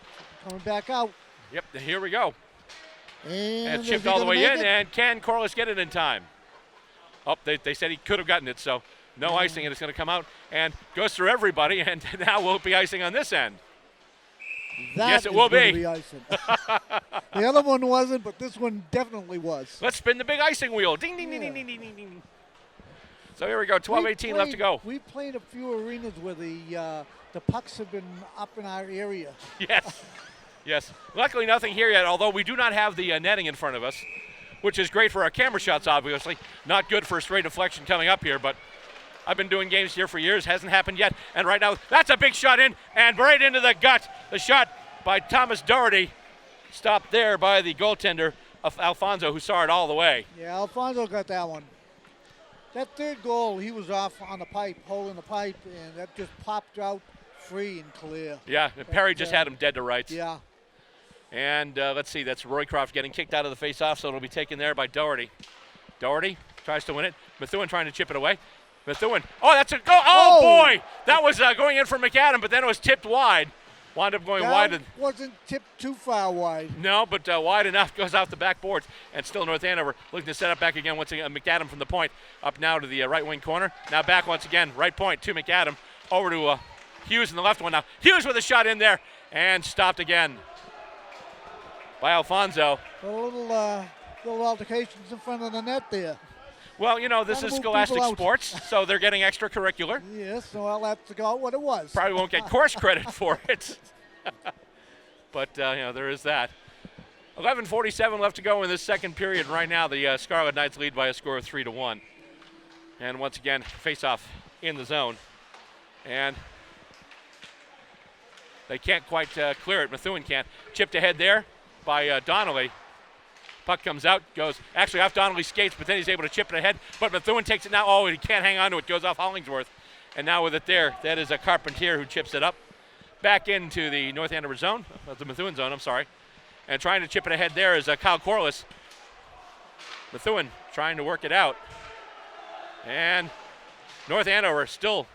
Coming back out. Yep, here we go. And it's chipped all the way in, and can Corliss get it in time? Oh, they said he could have gotten it, so no icing, and it's going to come out and goes through everybody, and now will be icing on this end. Yes, it will be. The other one wasn't, but this one definitely was. Let's spin the big icing wheel. Ding, ding, ding, ding, ding, ding, ding, ding. So here we go, 12:18 left to go. We've played a few arenas where the pucks have been up in our area. Yes. Yes. Luckily, nothing here yet, although we do not have the netting in front of us. which is great for our camera shots, obviously. Not good for a straight deflection coming up here, but I've been doing games here for years. Hasn't happened yet. And right now, that's a big shot in and right into the gut. The shot by Thomas Doherty, stopped there by the goaltender of Alfonso, who saw it all the way. Yeah, Alfonso got that one. That third goal, he was off on the pipe, holding the pipe, and that just popped out free and clear. Yeah, and Perry just had him dead to rights. Yeah. And let's see, that's Roycroft getting kicked out of the face-off, so it'll be taken there by Doherty. Doherty tries to win it. Methuen trying to chip it away. Methuen, oh, that's a goal. Oh, boy! That was going in for McAdam, but then it was tipped wide. Wound up going wide. That wasn't tipped too far wide. No, but wide enough, goes off the backboards. And still North Andover looking to set up back again once again. McAdam from the point. Up now to the right wing corner. Now back once again, right point to McAdam. Over to Hughes in the left one now. Hughes with a shot in there and stopped again by Alfonso. A little altercations in front of the net there. Well, you know, this is Scholastic Sports, so they're getting extracurricular. Yes, well, that's about what it was. Probably won't get course credit for it. But, you know, there is that. 11:47 left to go in this second period. Right now, the Scarlet Knights lead by a score of 3-1. And once again, face-off in the zone. And they can't quite clear it. Methuen can't. Chipped ahead there by Donnelly. Puck comes out, goes actually off Donnelly's skates, but then he's able to chip it ahead. But Methuen takes it now. Oh, he can't hang on to it. Goes off Hollingsworth. And now with it there, that is a Carpentier who chips it up. Back into the North Andover zone, the Methuen zone, I'm sorry. And trying to chip it ahead there is Kyle Corliss. Methuen trying to work it out. And North Andover still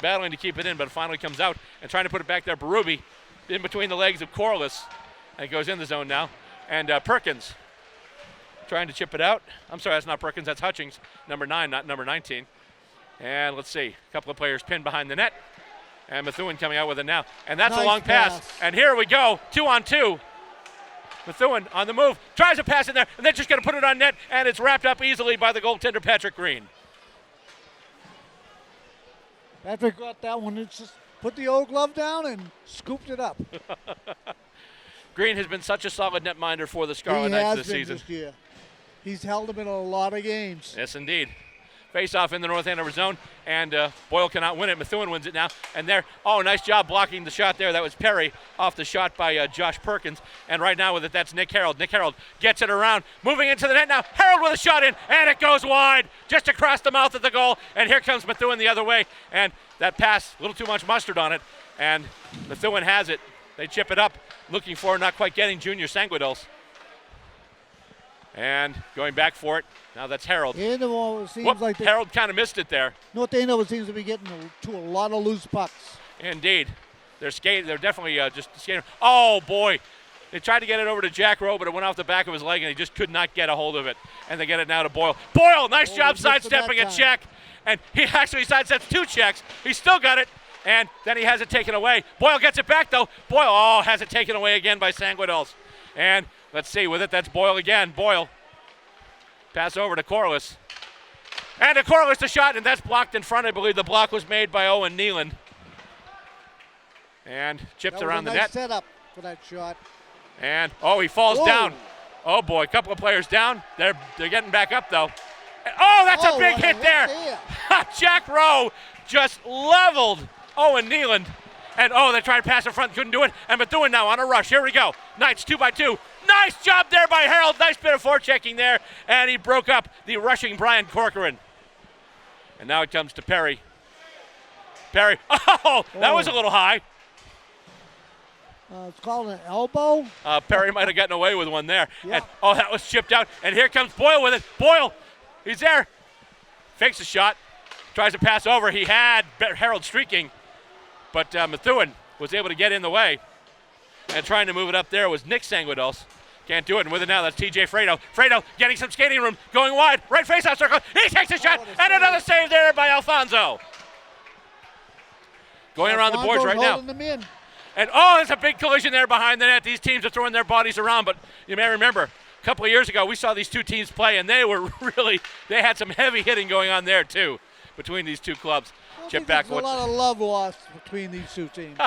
battling to keep it in, but it finally comes out and trying to put it back there. Berube in between the legs of Corliss. And it goes in the zone now. And Perkins trying to chip it out. I'm sorry, that's not Perkins, that's Hutchings, number 9, not number 19. And let's see, a couple of players pinned behind the net. And Methuen coming out with it now. And that's nice a long pass. And here we go, 2-on-2. Methuen on the move, tries to pass in there, and then just going to put it on net, and it's wrapped up easily by the goaltender, Patrick Green. Patrick got that one. It's just put the old glove down and scooped it up. Green has been such a solid netminder for the Scarlet Knights this season. This year. He's held them in a lot of games. Yes, indeed. Face-off in the North Andover zone, and Boyle cannot win it. Methuen wins it now, and there, oh, nice job blocking the shot there. That was Perry off the shot by Josh Perkins, and right now with it, that's Nick Harold. Nick Harold gets it around, moving into the net now. Harold with a shot in, and it goes wide, just across the mouth of the goal, and here comes Methuen the other way, and that pass, a little too much mustard on it, and Methuen has it. They chip it up, looking for, not quite getting Junior Sanguidos. And going back for it. Now that's Harold. Harold kind of missed it there. North Andover seems to be getting to a lot of loose pucks. Indeed. They're definitely just skating. Oh, boy. They tried to get it over to Jack Rowe, but it went off the back of his leg, and he just could not get a hold of it. And they get it now to Boyle. Boyle, nice job sidestepping a check. And he actually sidesteps 2 checks. He still got it. And then he has it taken away. Boyle gets it back, though. Boyle, has it taken away again by Sanguidos. And let's see, with it, that's Boyle again. Boyle. Pass over to Corliss. And to Corliss, the shot, and that's blocked in front. I believe the block was made by Owen Neeland. And chips around the net. Setup for that shot. And, he falls down. Oh, boy, a couple of players down. They're getting back up, though. And, that's a big hit there. Jack Rowe just leveled Owen Neeland. And, they tried to pass in front, couldn't do it. And Methuen now on a rush. Here we go. Knights 2-by-2. Nice job there by Harold. Nice bit of forechecking there. And he broke up the rushing Brian Corcoran. And now it comes to Perry. Perry. That was a little high. It's called an elbow. Perry might have gotten away with one there. Yeah. And, that was chipped out. And here comes Boyle with it. Boyle. He's there. Fakes a shot. Tries to pass over. He had Harold streaking. But Methuen was able to get in the way. And trying to move it up there was Nick Sanguidos. Can't do it. And with it now, that's TJ Fredo. Fredo getting some skating room, going wide. Right face-off circle. He takes a shot. And another save there by Alfonso. Going around the boards right now. Them in. And, there's a big collision there behind the net. These teams are throwing their bodies around. But you may remember, a couple of years ago, we saw these two teams play. And they had some heavy hitting going on there, too, between these two clubs. There's a lot of love lost between these two teams.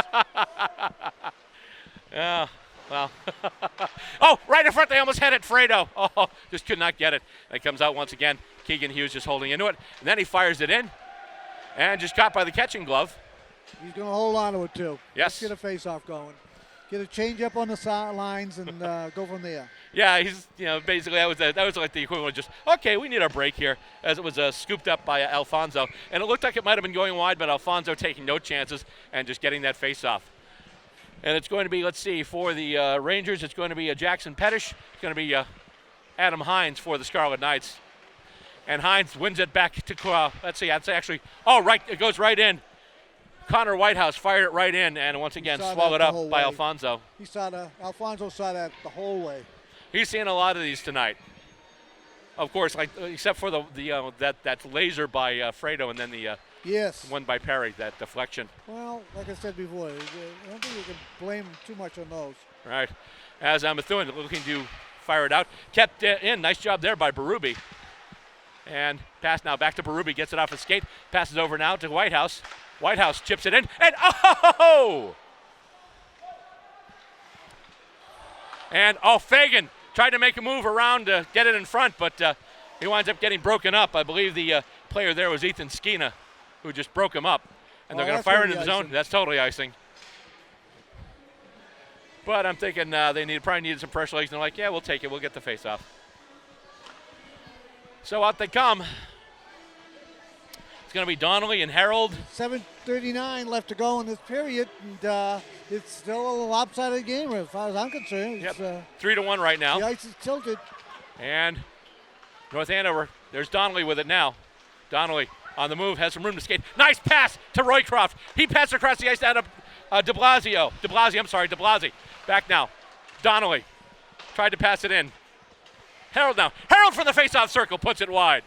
Yeah. Well, oh, right in front. They almost had it. Fredo. Oh, just could not get it. It comes out once again. Keegan Hughes just holding into it. And then he fires it in. And just caught by the catching glove. He's going to hold on to it, too. Yes. Let's get a face-off going. Get a change up on the sidelines and go from there. Yeah, he's, basically that was like the equivalent of just, okay, we need our break here, as it was scooped up by Alfonso. And it looked like it might have been going wide, but Alfonso taking no chances and just getting that face-off. And it's going to be, let's see, for the Rangers, it's going to be Jackson Pettish. It's going to be Adam Hines for the Scarlet Knights. And Hines wins it back to, let's see, I'd say actually, right, it goes right in. Connor Whitehouse fired it right in, and once again swallowed up by Alfonso. Alfonso saw that the whole way. He's seeing a lot of these tonight. Of course, except for that laser by Fredo, and then the one by Perry, that deflection. Well, like I said before, I don't think you can blame too much on those. Right. As Methuen looking to fire it out. Kept in. Nice job there by Berube. And pass now back to Berube. Gets it off his skate. Passes over now to Whitehouse. Whitehouse chips it in. And oh! And Fagan tried to make a move around to get it in front, but he winds up getting broken up. I believe the player there was Ethan Skeena, who just broke him up. And they're going to fire it in the zone. That's totally icing. But I'm thinking they probably needed some pressure legs, and they're like, yeah, we'll take it. We'll get the face-off. So out they come. It's going to be Donnelly and Harold. 7:39 left to go in this period, and it's still a lopsided game as far as I'm concerned. Yep. 3-1 right now. The ice is tilted. And North Andover, there's Donnelly with it now. Donnelly on the move, has some room to skate. Nice pass to Roycroft. He passed across the ice down to De Blasi. Back now. Donnelly tried to pass it in. Harold now. Harold from the face-off circle puts it wide.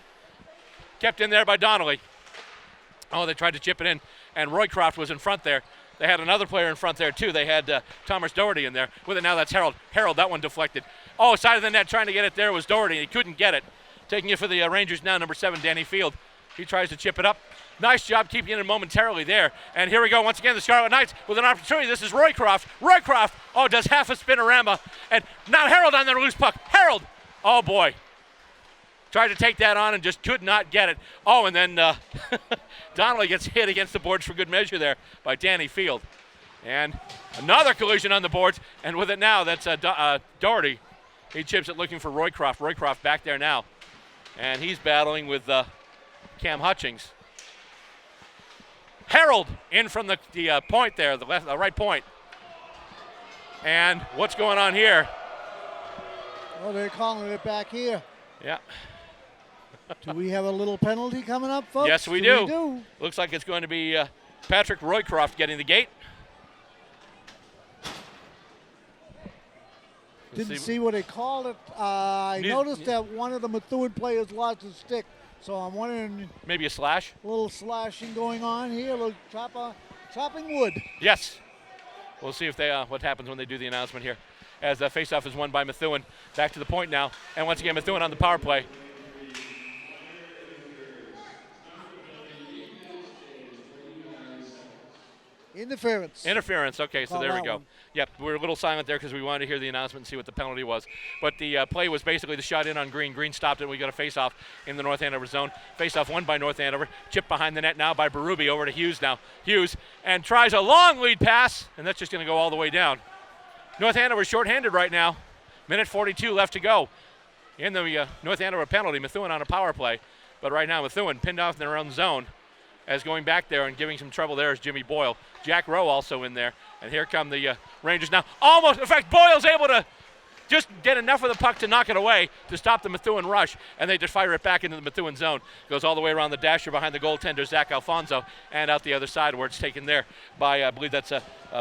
Kept in there by Donnelly. Oh, they tried to chip it in, and Roycroft was in front there. They had another player in front there, too. They had Thomas Doherty in there. With it now, that's Harold. Harold, that one deflected. Oh, side of the net trying to get it there was Doherty. He couldn't get it. Taking it for the Rangers now, number 7, Danny Field. He tries to chip it up. Nice job keeping it momentarily there. And here we go once again, the Scarlet Knights with an opportunity. This is Roycroft. Roycroft, does half a spinorama. And now Harold on their loose puck. Harold, oh boy. Tried to take that on and just could not get it. Oh, and then Donnelly gets hit against the boards for good measure there by Danny Field. And another collision on the boards. And with it now, that's Doherty. He chips it looking for Roycroft. Roycroft back there now. And he's battling with Cam Hutchings. Harold in from the point there, the right point. And what's going on here? Oh, they're calling it back here. Yeah. Do we have a little penalty coming up, folks? Yes, we do. Looks like it's going to be Patrick Roycroft getting the gate. Didn't see what they called it. I noticed that one of the Methuen players lost his stick, so I'm wondering. Maybe a slash? A little slashing going on here, a little chopping wood. Yes. We'll see if they what happens when they do the announcement here. As the faceoff is won by Methuen. Back to the point now. And once again, Methuen on the power play. Interference, okay, so there we go. Yep, we're a little silent there because we wanted to hear the announcement and see what the penalty was. But the play was basically the shot in on Green. Green stopped it, and we got a face-off in the North Andover zone. Face-off won by North Andover. Chip behind the net now by Berube over to Hughes now. Hughes, and tries a long lead pass, and that's just going to go all the way down. North Andover shorthanded right now. Minute 42 left to go. In the North Andover penalty, Methuen on a power play. But right now, Methuen pinned off in their own zone. As going back there and giving some trouble there is Jimmy Boyle. Jack Rowe also in there. And here come the Rangers now. Almost, in fact, Boyle's able to just get enough of the puck to knock it away to stop the Methuen rush. And they just fire it back into the Methuen zone. Goes all the way around the dasher behind the goaltender, Zach Alfonso. And out the other side where it's taken there by, I believe that's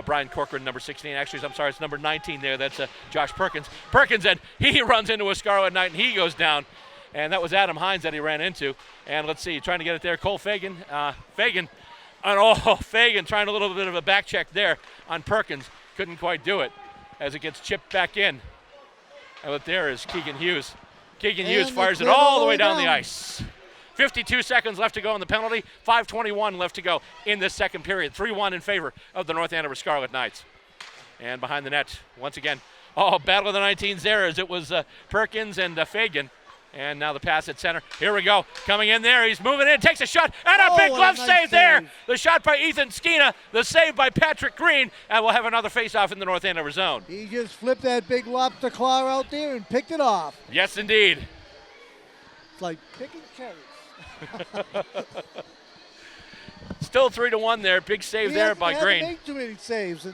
Brian Corcoran, number 16. Actually, I'm sorry, it's number 19 there. That's Josh Perkins. Perkins, and he runs into a Scarlet Knight and he goes down. And that was Adam Hines that he ran into. And let's see, trying to get it there. Cole Fagan. Fagan trying a little bit of a back check there on Perkins. Couldn't quite do it as it gets chipped back in. And what there is Keegan Hughes. Keegan Hughes fires it all the way down the ice. 52 seconds left to go in the penalty. 5:21 left to go in this second period. 3-1 in favor of the North Andover Scarlet Knights. And behind the net, once again, battle of the 19s there as it was Perkins and Fagan. And now the pass at center. Here we go. Coming in there. He's moving in. Takes a shot. And a big glove save there. The shot by Ethan Skeena. The save by Patrick Green. And we'll have another face-off in the North Andover zone. He just flipped that big lobster claw out there and picked it off. Yes, indeed. It's like picking cherries. Still 3-1 there. Big save there by Green. He hasn't made too many saves.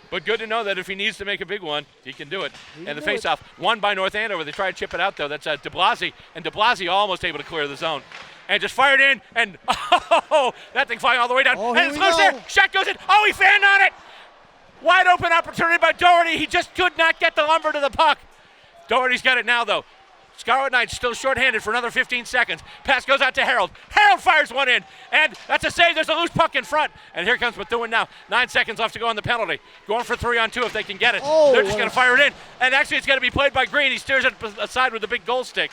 But good to know that if he needs to make a big one, he can do it. And the face-off, won by North Andover. They try to chip it out, though. That's de Blasi. And de Blasi almost able to clear the zone. And just fired in, and that thing flying all the way down. And it's loose there. Shot goes in. Oh, he fanned on it. Wide open opportunity by Doherty. He just could not get the lumber to the puck. Doherty's got it now, though. Scarlet Knights still shorthanded for another 15 seconds. Pass goes out to Harold. Harold fires one in, and that's a save. There's a loose puck in front, and here comes Methuen now. 9 seconds left to go on the penalty. Going for 3-on-2 if they can get it. They're just going to fire it in, and actually it's going to be played by Green. He steers it aside with the big goal stick,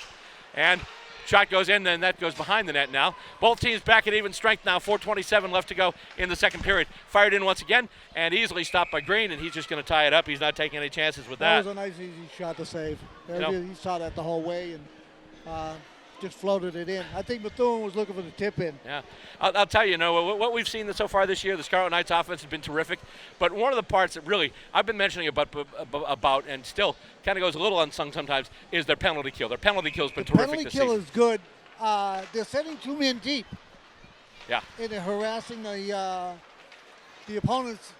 and shot goes in, and that goes behind the net now. Both teams back at even strength now. 4:27 left to go in the second period. Fired in once again, and easily stopped by Green, and he's just going to tie it up. He's not taking any chances with that. That was a nice, easy shot to save. He saw that the whole way and just floated it in. I think Methuen was looking for the tip in. Yeah, I'll tell you, what we've seen so far this year, the Scarlet Knights offense has been terrific. But one of the parts that really I've been mentioning about and still kind of goes a little unsung sometimes is their penalty kill. Their penalty kill has been terrific this season. Penalty kill is good. They're sending 2 men deep. Yeah. And they're harassing the opponents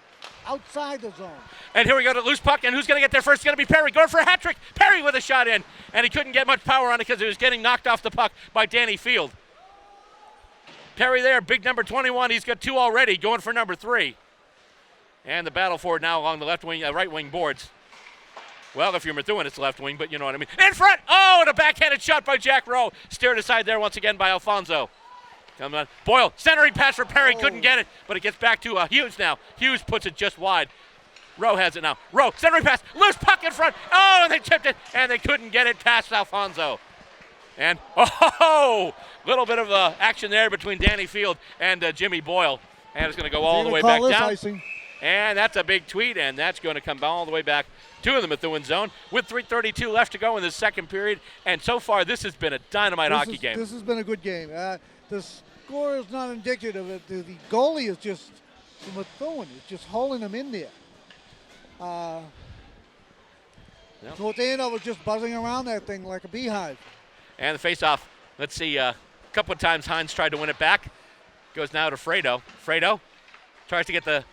outside the zone. And here we go to loose puck, and who's going to get there first? It's going to be Perry going for a hat trick. Perry with a shot in, and he couldn't get much power on it because it was getting knocked off the puck by Danny Field. Perry there, big number 21. He's got 2 already, going for number 3. And the battle for it now along the left wing, right wing boards. Well, if you're Methuen, it's left wing, but you know what I mean. In front! Oh, and a backhanded shot by Jack Rowe. Steered aside there once again by Alfonso. Come on. Boyle, centering pass for Perry, couldn't get it, but it gets back to Hughes now. Hughes puts it just wide. Rowe has it now. Rowe, centering pass, loose puck in front. Oh, and they tipped it, and they couldn't get it past Alfonso. And, little bit of action there between Danny Field and Jimmy Boyle. And it's going to go all the way back down. Icing. And that's a big tweet, and that's going to come all the way back to the Methuen zone with 3:32 left to go in the second period. And so far, this has been a dynamite hockey game. This has been a good game. The score is not indicative of it. The goalie is just, Methuen is just holding them in there. North Andover was just buzzing around that thing like a beehive. And the face-off, let's see, a couple of times Hines tried to win it back. Goes now to Fredo. Fredo tries to get the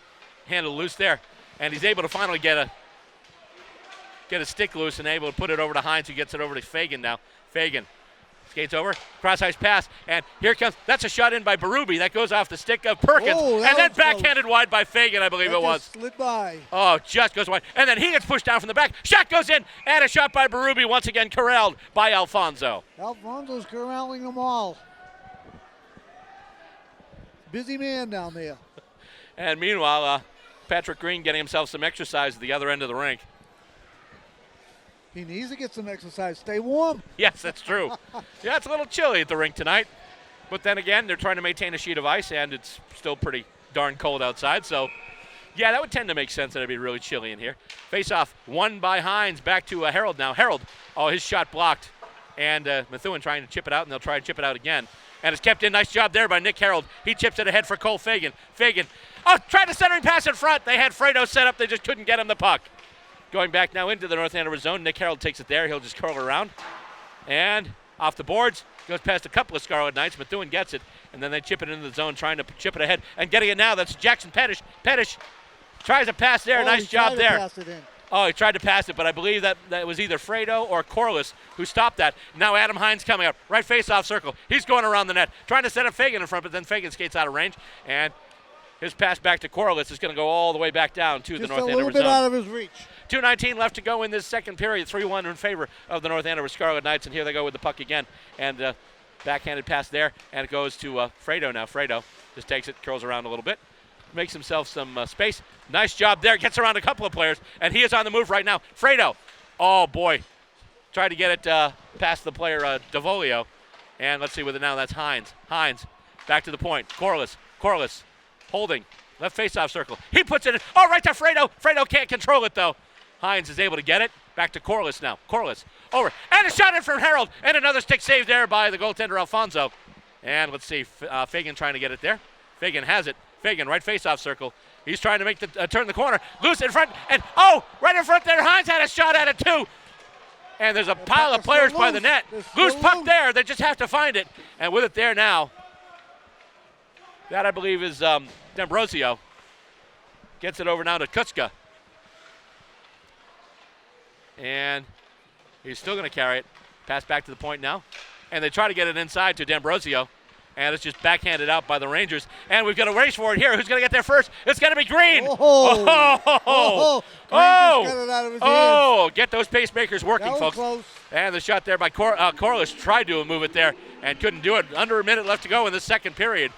handle loose there, and he's able to finally get a stick loose and able to put it over to Hines, who gets it over to Fagan now. Fagan skates over, cross-ice pass, and here comes, that's a shot in by Berube. That goes off the stick of Perkins, and then backhanded wide by Fagan, I believe it was. Slid by. Oh, just goes wide. And then he gets pushed down from the back. Shot goes in, and a shot by Berube, once again corralled by Alfonso. Alfonso's corralling them all. Busy man down there. And meanwhile, Patrick Green getting himself some exercise at the other end of the rink. He needs to get some exercise. Stay warm. Yes, that's true. Yeah, it's a little chilly at the rink tonight. But then again, they're trying to maintain a sheet of ice, and it's still pretty darn cold outside. So, yeah, that would tend to make sense that it'd be really chilly in here. Face-off, won by Hines. Back to Harold now. Harold, his shot blocked. And Methuen trying to chip it out, and they'll try to chip it out again. And it's kept in. Nice job there by Nick Harold. He chips it ahead for Cole Fagan. Fagan, tried to centering pass in front. They had Fredo set up. They just couldn't get him the puck. Going back now into the North Andover zone. Nick Harold takes it there. He'll just curl around. And off the boards. Goes past a couple of Scarlet Knights. Methuen gets it. And then they chip it into the zone, trying to chip it ahead. And getting it now. That's Jackson Pettish. Pettish tries to pass there. Nice job there. He tried to pass it, but I believe that was either Fredo or Corliss who stopped that. Now Adam Hines coming up. Right face-off circle. He's going around the net. Trying to set up Fagan in front, but then Fagan skates out of range. And his pass back to Corliss is going to go all the way back down to the North Andover zone. Just a little bit out of his reach. 2:19 left to go in this second period. 3-1 in favor of the North Andover Scarlet Knights. And here they go with the puck again. And backhanded pass there. And it goes to Fredo now. Fredo just takes it, curls around a little bit. Makes himself some space. Nice job there. Gets around a couple of players. And he is on the move right now. Fredo. Oh, boy. Tried to get it past the player, Devolio. And let's see with it now. That's Hines. Hines back to the point. Corliss. Holding. Left face-off circle. He puts it in. Oh, right to Fredo. Fredo can't control it, though. Hines is able to get it. Back to Corliss now. Corliss over. And a shot in from Harold. And another stick save there by the goaltender, Alfonso. And let's see. Fagan trying to get it there. Fagan has it. Fagan, right face-off circle. He's trying to make the turn the corner. Loose in front. And, right in front there. Hines had a shot at it, too. And there's a pile of players by the net. Loose puck there. They just have to find it. And with it there now, that I believe is D'Ambrosio. Gets it over now to Kutska. And he's still going to carry it. Pass back to the point now. And they try to get it inside to D'Ambrosio. And it's just backhanded out by the Rangers. And we've got a race for it here. Who's going to get there first? It's going to be Green. Get those pacemakers working, folks. Close. And the shot there by Corliss tried to move it there and couldn't do it. Under a minute left to go in the second period.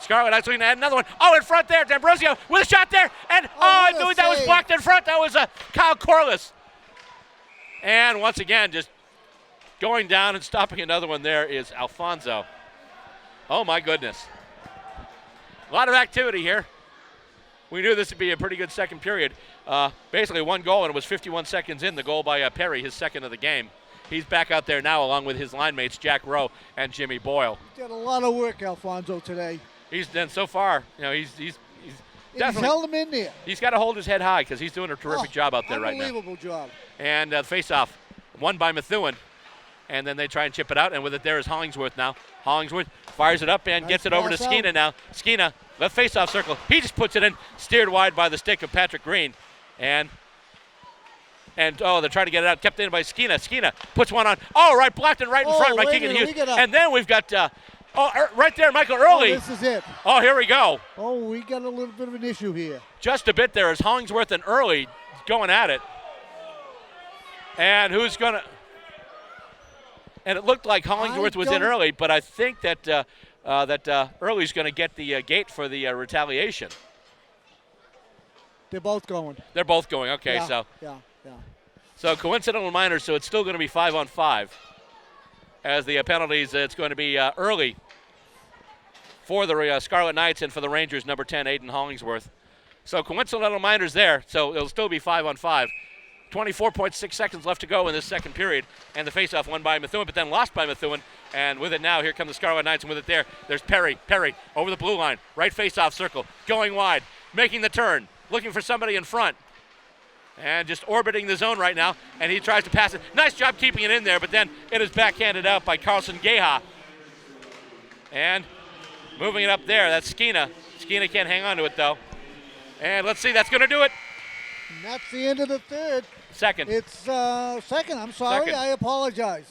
Scarlet Knights looking to add another one. In front there. D'Ambrosio with a shot there. And, I knew that was blocked in front. That was Kyle Corliss. And once again, just going down and stopping another one there is Alfonso. Oh, my goodness. A lot of activity here. We knew this would be a pretty good second period. Basically one goal, and it was 51 seconds in, the goal by Perry, his second of the game. He's back out there now along with his line mates, Jack Rowe and Jimmy Boyle. He's got a lot of work, Alfonso, today. He's done so far. He's definitely held him in there. He's got to hold his head high because he's doing a terrific job out there right now. Unbelievable job. And face-off, won by Methuen. And then they try and chip it out, and with it there is Hollingsworth now. Hollingsworth fires it up and gets it over to Skeena now. Skeena, left face-off circle. He just puts it in, steered wide by the stick of Patrick Green. And they're trying to get it out, kept in by Skeena. Skeena puts one on. Right, blocked it right in front by Keegan Hughes. And then we've got, right there, Michael Early. This is it. Here we go. We got a little bit of an issue here. Just a bit there as Hollingsworth and Early going at it. And who's going to... And it looked like Hollingsworth was in early, but I think that Early's going to get the gate for the retaliation. They're both going. They're both going. Okay, Yeah. So coincidental minors, so it's still going to be 5-on-5. As the penalties, it's going to be Early for the Scarlet Knights and for the Rangers, number 10, Aiden Hollingsworth. So coincidental minors there, so it'll still be 5-on-5. 24.6 seconds left to go in this second period, and the faceoff won by Methuen, but then lost by Methuen. And with it now, here come the Scarlet Knights, and with it there's Perry over the blue line, right faceoff circle, going wide, making the turn, looking for somebody in front, and just orbiting the zone right now, and he tries to pass it. Nice job keeping it in there, but then it is backhanded out by Carlson Geha. And moving it up there, that's Skeena. Skeena can't hang on to it, though. And let's see, that's going to do it. And that's the end of the third. Second. It's second. I'm sorry. Second. I apologize.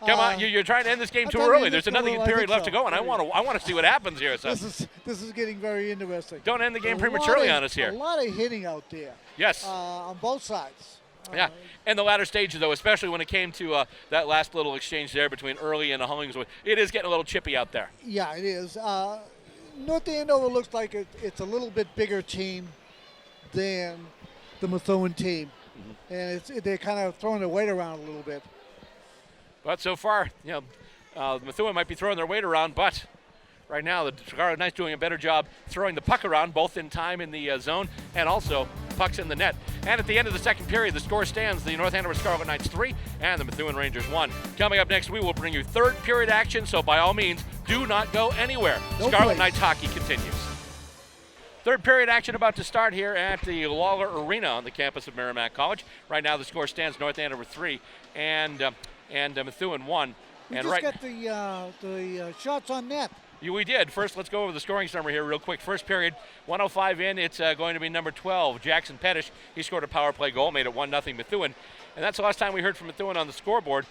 Come on, you're trying to end this game too early. There's another period left to go, and I want to see what happens here. So this is getting very interesting. Don't end the game prematurely on us here. A lot of hitting out there. Yes. On both sides. Yeah, and the latter stages, though, especially when it came to that last little exchange there between Early and Hollingsworth, it is getting a little chippy out there. Yeah, it is. North Andover looks like it's a little bit bigger team than the Methuen team. And they're kind of throwing their weight around a little bit. But so far, Methuen might be throwing their weight around, but right now the Scarlet Knights doing a better job throwing the puck around, both in time in the zone and also pucks in the net. And at the end of the second period, the score stands the North Andover Scarlet Knights 3 and the Methuen Rangers 1. Coming up next, we will bring you third period action, so by all means, do not go anywhere. Scarlet Knights hockey continues. Third period action about to start here at the Lawler Arena on the campus of Merrimack College. Right now the score stands North Andover 3 and Methuen 1. We and just got the shots on net. We did. First, let's go over the scoring summary here real quick. First period, 1:05 in, it's going to be number 12, Jackson Pettish. He scored a power play goal, made it 1-0 Methuen. And that's the last time we heard from Methuen on the scoreboard.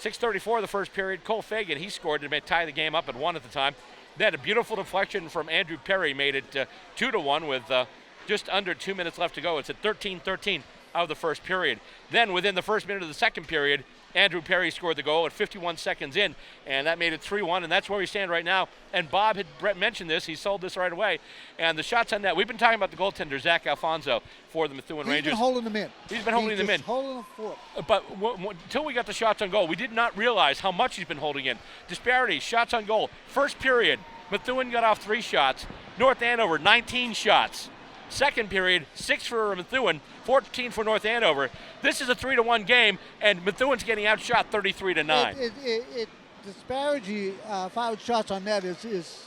6:34 the first period, Cole Fagan, he scored to tie the game up at 1 at the time. Then a beautiful deflection from Andrew Perry made it 2-1 with just under 2 minutes left to go. It's at 13-13 out of the first period. Then within the first minute of the second period, Andrew Perry scored the goal at 51 seconds in, and that made it 3-1, and that's where we stand right now. And Bob had mentioned this. He sold this right away. And the shots on net, we've been talking about the goaltender, Zach Alfonso, for the Methuen Rangers. He's been holding them in. He's been holding them in. Holding them for. But until we got the shots on goal, we did not realize how much he's been holding in. Disparity, shots on goal. First period, Methuen got off 3 shots. North Andover, 19 shots. Second period, 6 for Methuen, 14 for North Andover. This is a 3-1 game, and Methuen's getting outshot 33-9. Disparity foul shots on net is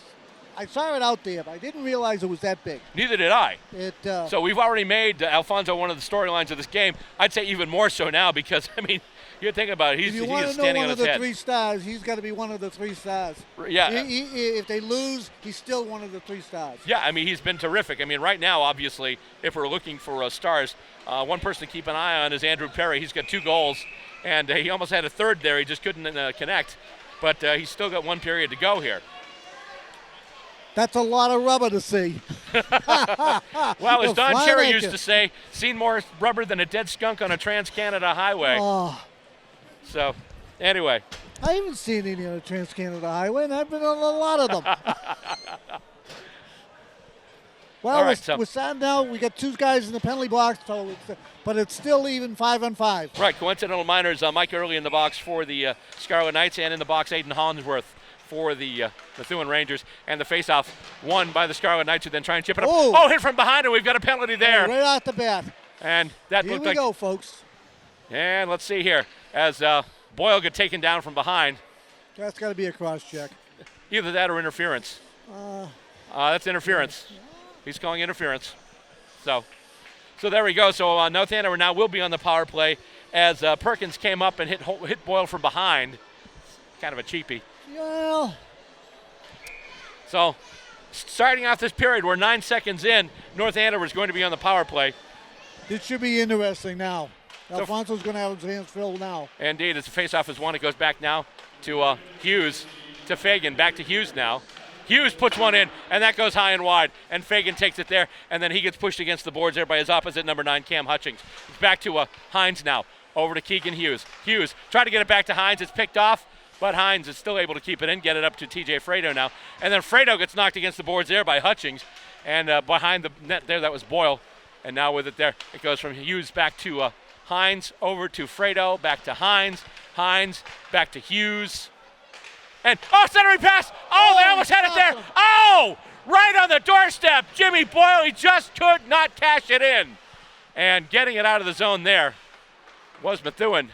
I saw it out there, but I didn't realize it was that big. Neither did I. So we've already made Alfonso one of the storylines of this game. I'd say even more so now because, I mean, you're thinking about it. He is standing on his head. If you want to know one of the 3 stars, he's got to be one of the 3 stars. Yeah. If they lose, he's still one of the 3 stars. Yeah, I mean, he's been terrific. I mean, right now, obviously, if we're looking for stars, one person to keep an eye on is Andrew Perry. He's got 2 goals, and he almost had a third there. He just couldn't connect, but he's still got 1 period to go here. That's a lot of rubber to see. Well, as Don Cherry used to say, seen more rubber than a dead skunk on a Trans-Canada highway. Oh. So, anyway. I haven't seen any on a Trans-Canada highway, and I've been on a lot of them. Well, right, we're starting now. We got 2 guys in the penalty box, but it's still even 5-on-5. Right, coincidental minors, Mike Early in the box for the Scarlet Knights, and in the box, Aiden Hollingsworth for the Methuen Rangers, and the faceoff won by the Scarlet Knights, who then try and chip it up. Oh, hit from behind, and we've got a penalty there. Right off the bat. And that Here looked we like. go, folks. And let's see here, as Boyle got taken down from behind. That's got to be a cross check. Either that or interference. That's interference. He's calling interference. So there we go. So North Andover now will be on the power play as Perkins came up and hit Boyle from behind. Kind of a cheapie. Well. So, starting off this period, we're 9 seconds in. North Andover is going to be on the power play. This should be interesting now. Alfonso's going to have his hands filled now. Indeed, as the faceoff is won, it goes back now to Hughes, to Fagan, back to Hughes now. Hughes puts one in, and that goes high and wide, and Fagan takes it there, and then he gets pushed against the boards there by his opposite, number 9, Cam Hutchings. It's back to Hines now, over to Keegan Hughes. Hughes tried to get it back to Hines. It's picked off. But Hines is still able to keep it in, get it up to TJ Fredo now. And then Fredo gets knocked against the boards there by Hutchings. And behind the net there, that was Boyle. And now with it there, it goes from Hughes back to Hines, over to Fredo, back to Hines. Hines, back to Hughes. And, centering pass! They almost had it there! Right on the doorstep! Jimmy Boyle, he just could not cash it in. And getting it out of the zone there was Methuen.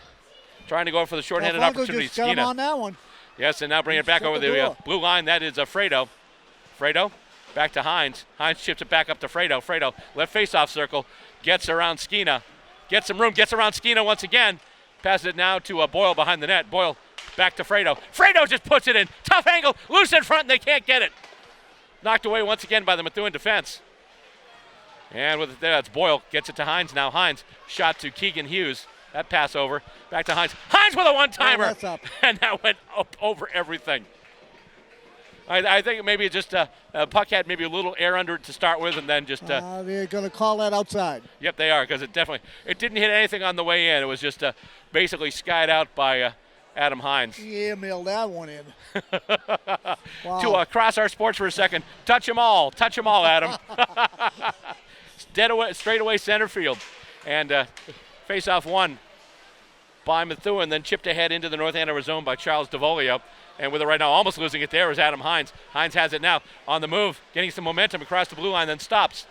Trying to go for the shorthanded opportunity. Just got him on that one. Yes, and now bring it back over the blue line. That is Fredo. Fredo back to Hines. Hines chips it back up to Fredo. Fredo, left face-off circle, gets around Skeena. Gets some room, gets around Skeena once again. Passes it now to Boyle behind the net. Boyle back to Fredo. Fredo just puts it in. Tough angle, loose in front, and they can't get it. Knocked away once again by the Methuen defense. And with it there, that's Boyle. Gets it to Hines now. Hines, shot to Keegan Hughes. That pass over, back to Hines. Hines with a one-timer, that's up. And that went up over everything. I think maybe just puck had maybe a little air under it to start with, and then just. They're going to call that outside. Yep, they are, because it didn't hit anything on the way in. It was just basically skied out by Adam Hines. He mailed that one in. Wow. To cross our sports for a second, touch them all, Adam. Straight away center field, and. Face-off won by Methuen, then chipped ahead into the North Andover zone by Charles DeVolio. And with it right now, almost losing it there, is Adam Hines. Hines has it now on the move, getting some momentum across the blue line, then stops.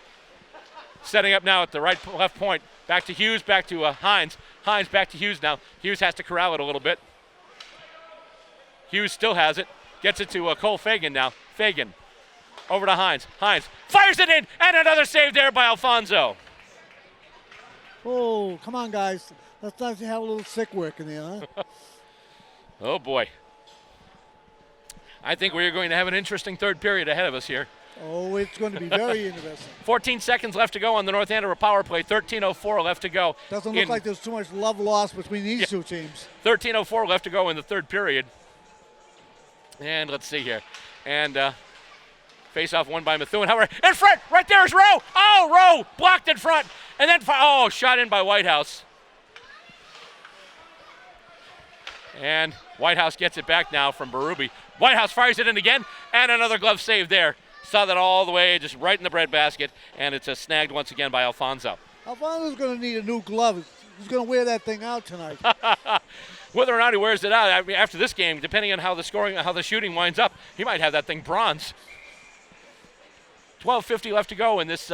Setting up now at the left point. Back to Hughes, back to Hines. Hines back to Hughes now. Hughes has to corral it a little bit. Hughes still has it. Gets it to Cole Fagan now. Fagan over to Hines. Hines fires it in, and another save there by Alfonso. Oh, come on, guys. Let's not have a little sick work in there, huh? Oh, boy. I think we're going to have an interesting third period ahead of us here. Oh, it's going to be very interesting. 14 seconds left to go on the North Andover power play. 13:04 left to go. Doesn't look like there's too much love lost between these two teams. 13:04 left to go in the third period. And let's see here. And face-off won by Methuen. However, in front, right there is Rowe. Rowe blocked in front. And then, shot in by Whitehouse. And Whitehouse gets it back now from Berube. Whitehouse fires it in again, and another glove save there. Saw that all the way, just right in the breadbasket, and it's snagged once again by Alfonso. Alfonso's going to need a new glove. He's going to wear that thing out tonight. Whether or not he wears it out, I mean, after this game, depending on how the shooting winds up, he might have that thing bronze. 12:50 left to go in this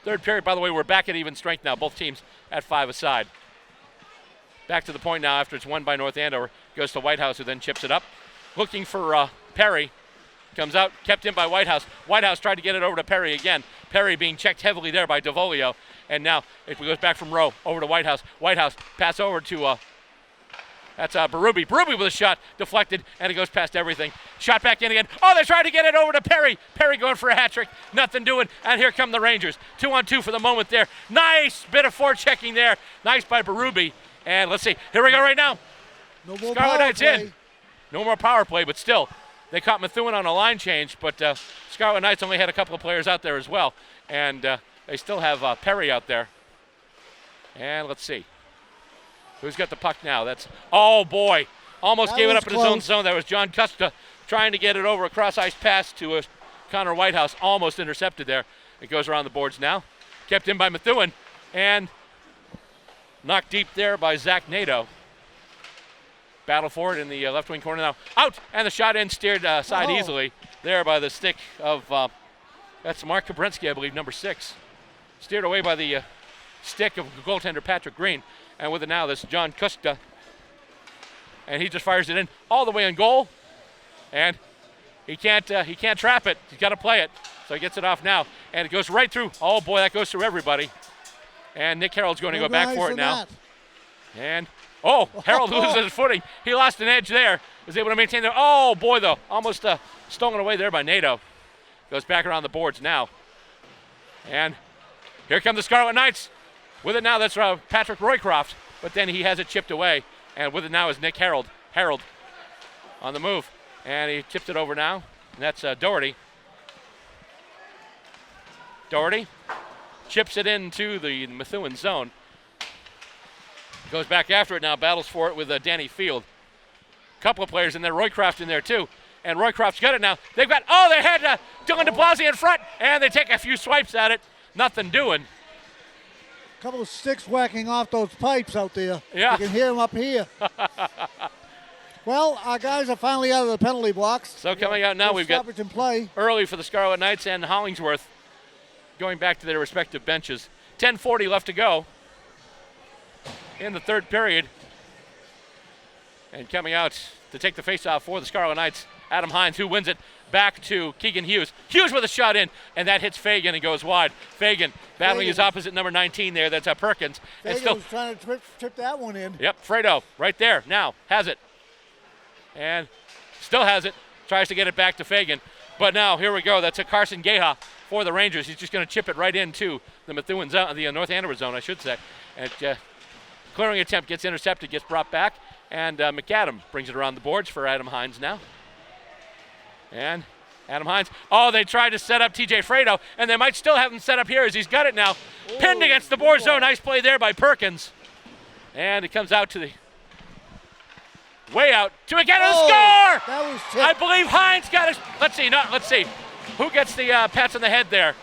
third period. By the way, we're back at even strength now. Both teams at 5 aside. Back to the point now after it's won by North Andover. Goes to Whitehouse, who then chips it up. Looking for Perry. Comes out, kept in by Whitehouse. Whitehouse tried to get it over to Perry again. Perry being checked heavily there by DeVolio. And now it goes back from Rowe over to Whitehouse. Whitehouse pass over to that's Berube. Berube with a shot deflected, and it goes past everything. Shot back in again. Oh, they tried to get it over to Perry. Perry going for a hat trick. Nothing doing. And here come the Rangers. 2-on-2 for the moment there. Nice bit of forechecking there. Nice by Berube. And let's see. Here we go right now. No more Scarlet Knights power play. in. No more power play, but still. They caught Methuen on a line change, but Scarlet Knights only had a couple of players out there as well. And they still have Perry out there. And let's see. Who's got the puck now? That's, oh boy, almost gave it up in his own zone. That was John Custa trying to get it over a cross-ice pass to Connor Whitehouse, almost intercepted there. It goes around the boards now. Kept in by Methuen, and knocked deep there by Zach Nato. Battle for it in the left wing corner now. Out, and the shot in, steered side easily there by the stick of, that's Mark Kabrinsky, I believe, number 6. Steered away by the stick of goaltender Patrick Green. And with it now, this is John Kuska. And he just fires it in all the way in goal. And he can't trap it. He's got to play it. So he gets it off now. And it goes right through. Oh, boy, that goes through everybody. And Nick Harold's going to go back for it now. And, oh, Harold loses his footing. He lost an edge there. Was able to maintain it. Oh, boy, though. Almost stolen away there by Nato. Goes back around the boards now. And here come the Scarlet Knights. With it now, that's Patrick Roycroft, but then he has it chipped away. And with it now is Nick Harold. Harold on the move. And he chips it over now. And that's Doherty. Doherty chips it into the Methuen zone. Goes back after it now, battles for it with Danny Field. Couple of players in there, Roycroft in there too. And Roycroft's got it now. They've got, they had Dylan DeBlasi in front, and they take a few swipes at it. Nothing doing. Couple of sticks whacking off those pipes out there. Yeah. You can hear them up here. Well, our guys are finally out of the penalty box. So coming out now, we've got in play. Early for the Scarlet Knights and Hollingsworth going back to their respective benches. 10:40 left to go in the third period. And coming out to take the faceoff for the Scarlet Knights, Adam Hines, who wins it back to Keegan Hughes. Hughes with a shot in, and that hits Fagan and goes wide. Fagan battling his opposite number 19 there. That's Perkins. Fagan and still was trying to trip that one in. Yep, Fredo right there now has it. And still has it. Tries to get it back to Fagan. But now, here we go. That's a Carson Geha for the Rangers. He's just going to chip it right into the Methuen zone, the North Andover zone, I should say. And clearing attempt gets intercepted, gets brought back. And McAdam brings it around the boards for Adam Hines now. And Adam Hines. Oh, they tried to set up TJ Fredo, and they might still have him set up here as he's got it now. Pinned against the board zone. Nice play there by Perkins. And it comes out to the way out to again the score. That was tipped. I believe Hines got it. Let's see. Who gets the pats on the head there?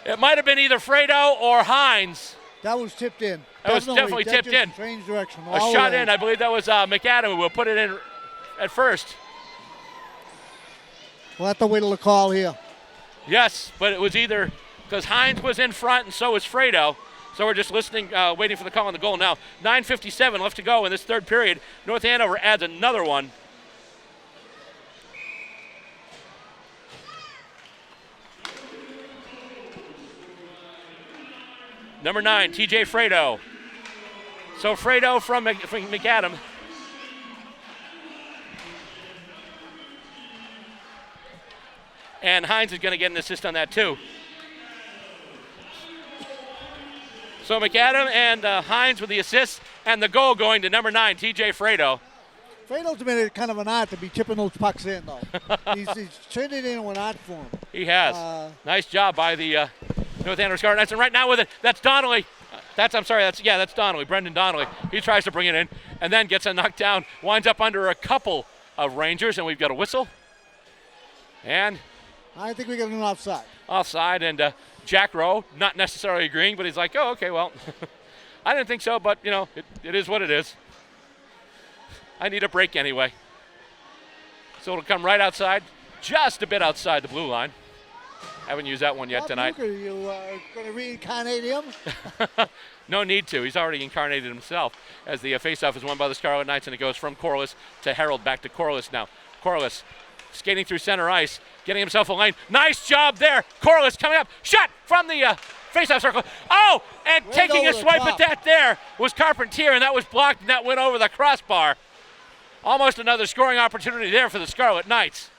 It might have been either Fredo or Hines. That was tipped in. That was definitely tipped in. Strange direction. A shot in. I believe that was McAdam who will put it in at first. We'll have to wait till the call here. Yes, but it was either because Hines was in front and so was Fredo. So we're just listening, waiting for the call on the goal now. 9:57 left to go in this third period. North Andover adds another one. Number 9, TJ Fredo. So Fredo from McAdam. And Hines is going to get an assist on that too. So McAdam and Hines with the assist, and the goal going to number 9, TJ Fredo. Fredo's been kind of an art to be chipping those pucks in, though. he's turned it into an art for him. He has. Nice job by the North Andover Scarlet Knights. And right now with it, that's Donnelly. That's Donnelly, Brendan Donnelly. He tries to bring it in and then gets a knockdown, winds up under a couple of Rangers, and we've got a whistle. And I think we got an offside. Offside, and Jack Rowe, not necessarily agreeing, but he's like, oh, okay, well, I didn't think so, but, it is what it is. I need a break anyway. So it'll come right outside, just a bit outside the blue line. Haven't used that one yet Bob tonight. Uecker, you going to reincarnate him? No need to. He's already incarnated himself as the faceoff is won by the Scarlet Knights, and it goes from Corliss to Harold, back to Corliss now. Corliss skating through center ice, getting himself a lane. Nice job there. Corliss coming up. Shot from the faceoff circle. Oh, and Right taking a over the swipe top. at that there was Carpentier, and that was blocked, and that went over the crossbar. Almost another scoring opportunity there for the Scarlet Knights.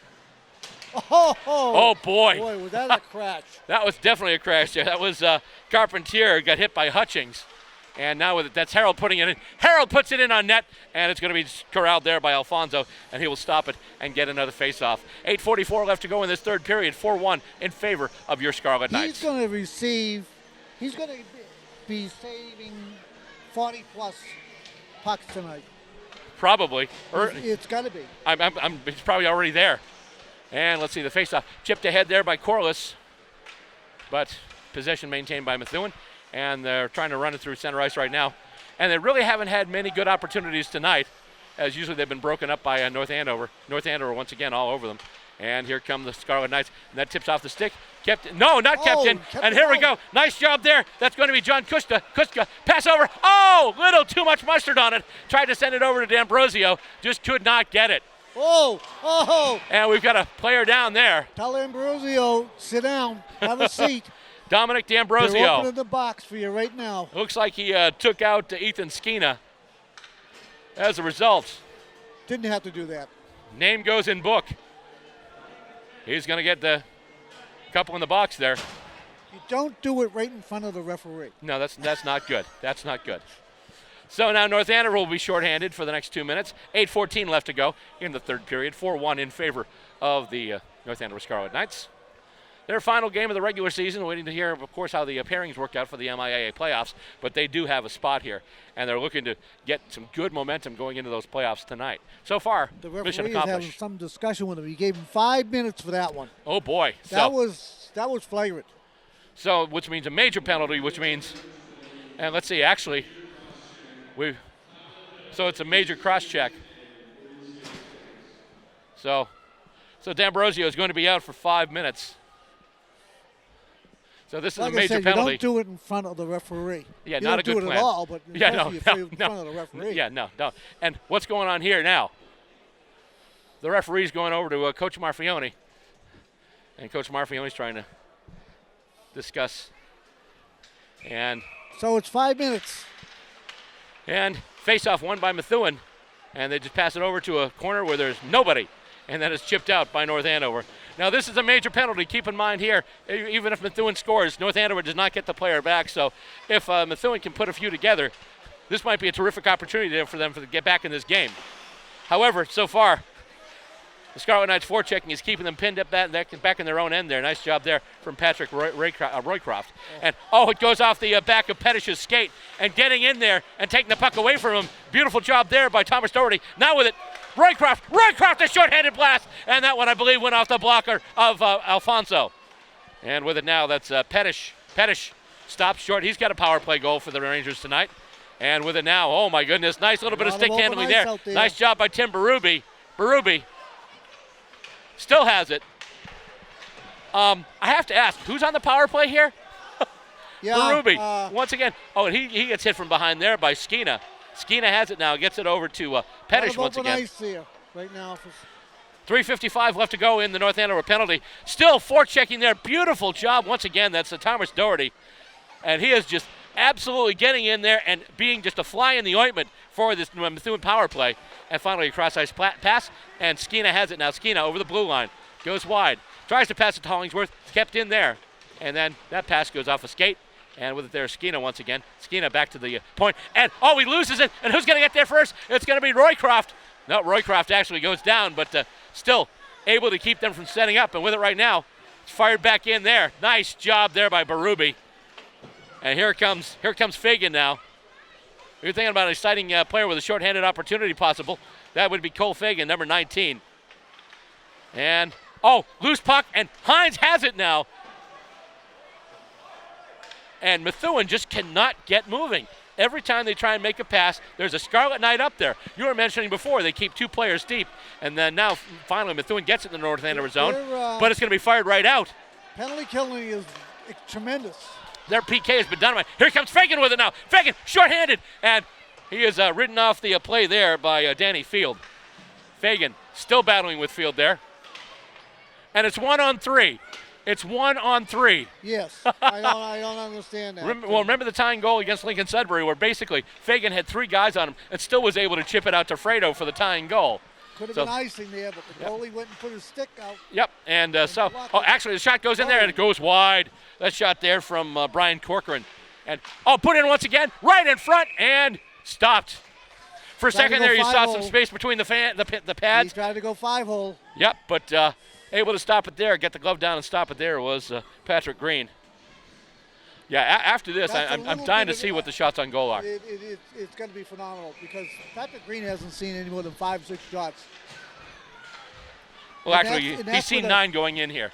Oh, boy. Boy, was that a crash. That was definitely a crash there. That was Carpentier got hit by Hutchings. And now with it, that's Harold putting it in. Harold puts it in on net, and it's going to be corralled there by Alfonso, and he will stop it and get another face-off. 8:44 left to go in this third period, 4-1 in favor of your Scarlet Knights. He's going to be saving 40-plus pucks tonight. Probably. It's got to be. He's probably already there. And let's see, the face-off chipped ahead there by Corliss, but possession maintained by Methuen, and they're trying to run it through center ice right now. And they really haven't had many good opportunities tonight, as usually they've been broken up by North Andover. North Andover once again all over them. And here come the Scarlet Knights, and that tips off the stick. Kept in. And here we go. Nice job there. That's going to be John Kuska. Kuska, pass over. Oh, little too much mustard on it. Tried to send it over to D'Ambrosio, just could not get it. Oh. And we've got a player down there. Tell Ambrosio, sit down, have a seat. Dominic They're D'Ambrosio. opening the box for you right now. Looks like he took out Ethan Skeena. As a result, Didn't have to do that. name goes in book. He's going to get the couple in the box there. You don't do it right in front of the referee. No, that's not good. That's not good. So now North Andover will be shorthanded for the next 2 minutes. 8:14 left to go in the third period. 4-1 in favor of the North Andover Scarlet Knights. Their final game of the regular season, waiting to hear, of course, how the pairings work out for the MIAA playoffs, but they do have a spot here, and they're looking to get some good momentum going into those playoffs tonight. So far, The mission referee is having accomplished. some discussion with him. He gave him 5 minutes for that one. Oh, boy. That was flagrant. So, which means a major penalty, which means, and let's see, actually, so it's a major cross-check. So D'Ambrosio is going to be out for 5 minutes. So this is Like a major I said, penalty. you don't do it in front of the referee. Yeah, you not a don't good do it plan. at all, but Yeah, no, especially if you're in front of the referee. Yeah, no. And what's going on here now? The referee's going over to Coach Marfione, and Coach Marfione's trying to discuss. And So it's 5 minutes. face-off won by Methuen, and they just pass it over to a corner where there's nobody, and then it's chipped out by North Andover. Now this is a major penalty. Keep in mind here, even if Methuen scores, North Andover does not get the player back. So if Methuen can put a few together, this might be a terrific opportunity for them to get back in this game. However, so far, the Scarlet Knights forechecking is keeping them pinned up back in their own end there. Nice job there from Patrick Roycroft. And, it goes off the back of Pettish's skate and getting in there and taking the puck away from him. Beautiful job there by Thomas Doherty. Now with it, Roycroft, a short-handed blast. And that one, I believe, went off the blocker of Alfonso. And with it now, that's Pettish. Pettish stops short. He's got a power play goal for the Rangers tonight. And with it now, oh my goodness, nice little bit of stick handling there. Nice job by Tim Berube. Berube still has it. I have to ask, who's on the power play here? Berube, once again. Oh, and he gets hit from behind there by Skeena. Skeena has it now, gets it over to Pettish once again. Ice here right now. 3:55 left to go in the North Andover penalty. Still forechecking there. Beautiful job once again. That's Thomas Doherty. And he is just absolutely getting in there and being just a fly in the ointment for this Methuen power play. And finally a cross-ice pass, and Skeena has it now. Skeena over the blue line, goes wide, tries to pass it to Hollingsworth, kept in there, and then that pass goes off a skate. And with it there, Skeena once again. Skeena back to the point, and he loses it. And who's going to get there first? It's going to be Roycroft. No, Roycroft actually goes down, but still able to keep them from setting up. And with it right now, it's fired back in there. Nice job there by Berube. And here comes Fagan now. You're thinking about an exciting player with a shorthanded opportunity possible. That would be Cole Fagan, number 19. And, loose puck, and Hines has it now. And Methuen just cannot get moving. Every time they try and make a pass, there's a Scarlet Knight up there. You were mentioning before, they keep 2 players deep, and then now finally Methuen gets it in the North Andover zone, but it's going to be fired right out. Penalty killing is tremendous. Their PK has been done. Here comes Fagan with it now. Fagan, short-handed, and he is ridden off the play there by Danny Field. Fagan still battling with Field there. And it's 1-on-3. It's 1-on-3. Yes, I don't understand that. Remember the tying goal against Lincoln Sudbury where basically Fagan had 3 guys on him and still was able to chip it out to Fredo for the tying goal. Could have been icing there, but the goalie went and put his stick out. Yep, and actually the shot goes in there and it goes wide. That shot there from Brian Corcoran. And, put in once again, right in front, and stopped. For a second there, you saw some space between the pads. He tried to go 5-hole. Yep, but able to stop it there, get the glove down and stop it there was Patrick Green. Yeah, after this, I'm dying to see what the shots on goal are. It's going to be phenomenal because Patrick Green hasn't seen any more than 5-6 shots. Well, actually, he's seen 9 going in here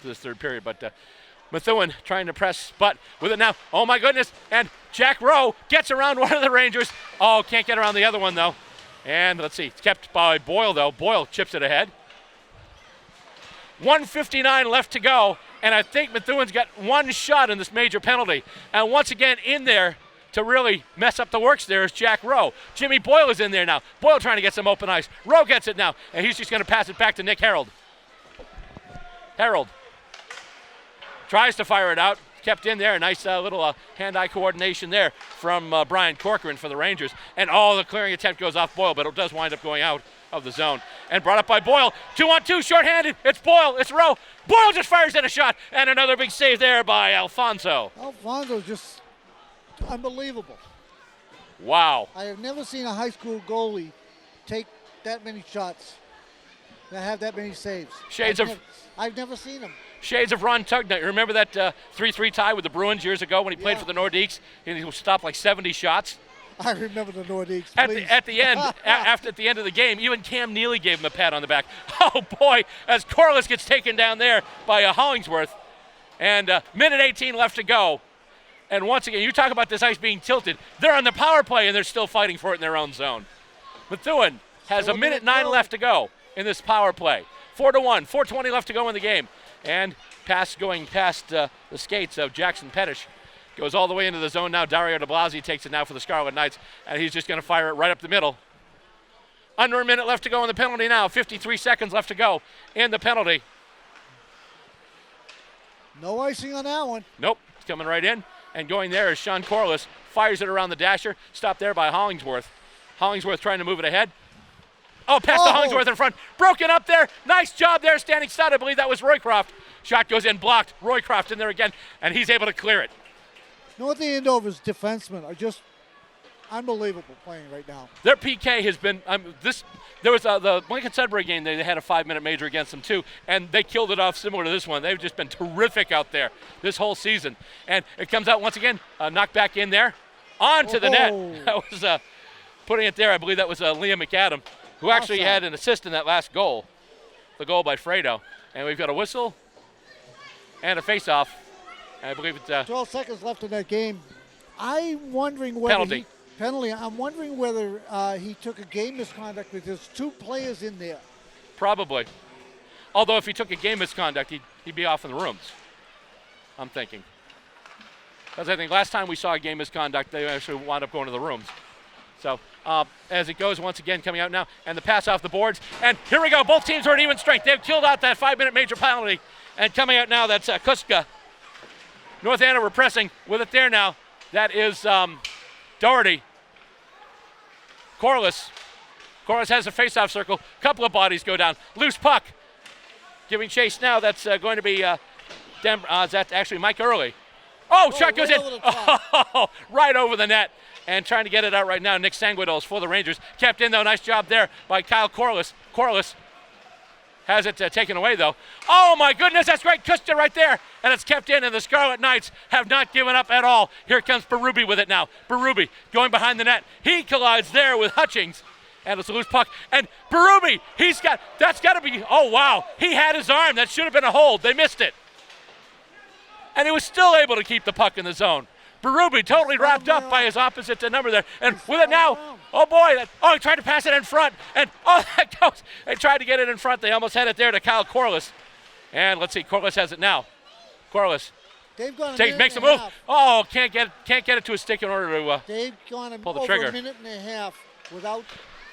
to this third period, but Methuen trying to press Butt with it now. Oh, my goodness, and Jack Rowe gets around one of the Rangers. Oh, can't get around the other one, though. And let's see, it's kept by Boyle, though. Boyle chips it ahead. 1:59 left to go, and I think Methuen's got 1 shot in this major penalty. And once again in there to really mess up the works there is Jack Rowe. Jimmy Boyle is in there now. Boyle trying to get some open ice. Rowe gets it now, and he's just going to pass it back to Nick Harold. Harold tries to fire it out. Kept in there. Nice little hand-eye coordination there from Brian Corcoran for the Rangers. And the clearing attempt goes off Boyle, but it does wind up going out of the zone. And brought up by Boyle. 2-on-2, short-handed. It's Boyle. It's Rowe. Boyle just fires in a shot. And another big save there by Alfonso. Alfonso's just unbelievable. Wow. I have never seen a high school goalie take that many shots and have that many saves. I've never seen him. Shades of Ron Tugnutt. You remember that 3-3 tie with the Bruins years ago when he played for the Nordiques? He stopped like 70 shots. I remember the Nordiques. At the end, at the end of the game, even Cam Neely gave him a pat on the back. Oh boy, as Corliss gets taken down there by Hollingsworth, and minute 18 left to go. And once again, you talk about this ice being tilted. They're on the power play and they're still fighting for it in their own zone. Methuen has a minute 9 left to go in this power play. 4-1, 4:20 left to go in the game. And pass going past the skates of Jackson Pettish. Goes all the way into the zone now. Dario de Blasi takes it now for the Scarlet Knights, and he's just going to fire it right up the middle. Under a minute left to go in the penalty now. 53 seconds left to go in the penalty. No icing on that one. Nope, it's coming right in. And going there is Sean Corliss. Fires it around the dasher. Stopped there by Hollingsworth. Hollingsworth trying to move it ahead. Past the Hollingsworth in front. Broken up there. Nice job there, standing stud. I believe that was Roycroft. Shot goes in, blocked. Roycroft in there again, and he's able to clear it. North Andover's defensemen are just unbelievable playing right now. Their PK has been there was the Lincoln Sudbury game. They had a 5-minute major against them too, and they killed it off similar to this one. They've just been terrific out there this whole season. And it comes out once again, knocked back in there, onto the net. That was putting it there. I believe that was Liam McAdam, who actually had an assist in that last goal, the goal by Fredo. And we've got a whistle and a face-off. I believe it's 12 seconds left in that game. I'm wondering whether penalty. I'm wondering whether he took a game misconduct because there's 2 players in there. Probably. Although if he took a game misconduct, he'd be off in the rooms. I'm thinking. Because I think last time we saw a game misconduct, they actually wound up going to the rooms. So as it goes once again, coming out now, and the pass off the boards. And here we go. Both teams are at even strength. They've killed out that 5-minute major penalty. And coming out now, that's Kuska. North Andover pressing with it there now. That is Doherty. Corliss. Corliss has a face-off circle. Couple of bodies go down. Loose puck. Giving chase now. That's going to be that's actually Mike Early. Shot goes in. Right over the net. And trying to get it out right now. Nick Sanguidos for the Rangers. Kept in, though. Nice job there by Kyle Corliss. Corliss has it taken away, though. Oh, my goodness, that's great. Kusta right there. And it's kept in, and the Scarlet Knights have not given up at all. Here comes Berube with it now. Berube going behind the net. He collides there with Hutchings. And it's a loose puck. And Berube, that's got to be, oh, wow. He had his arm. That should have been a hold. They missed it. And he was still able to keep the puck in the zone. Berube totally wrapped up by his opposite number there. And with it now, oh boy, he tried to pass it in front. And that goes. They tried to get it in front. They almost had it there to Kyle Corliss. And let's see, Corliss has it now. Corliss They've gone makes a move. Oh, can't get it to a stick in order to they've gone pull the over trigger. a minute and a half without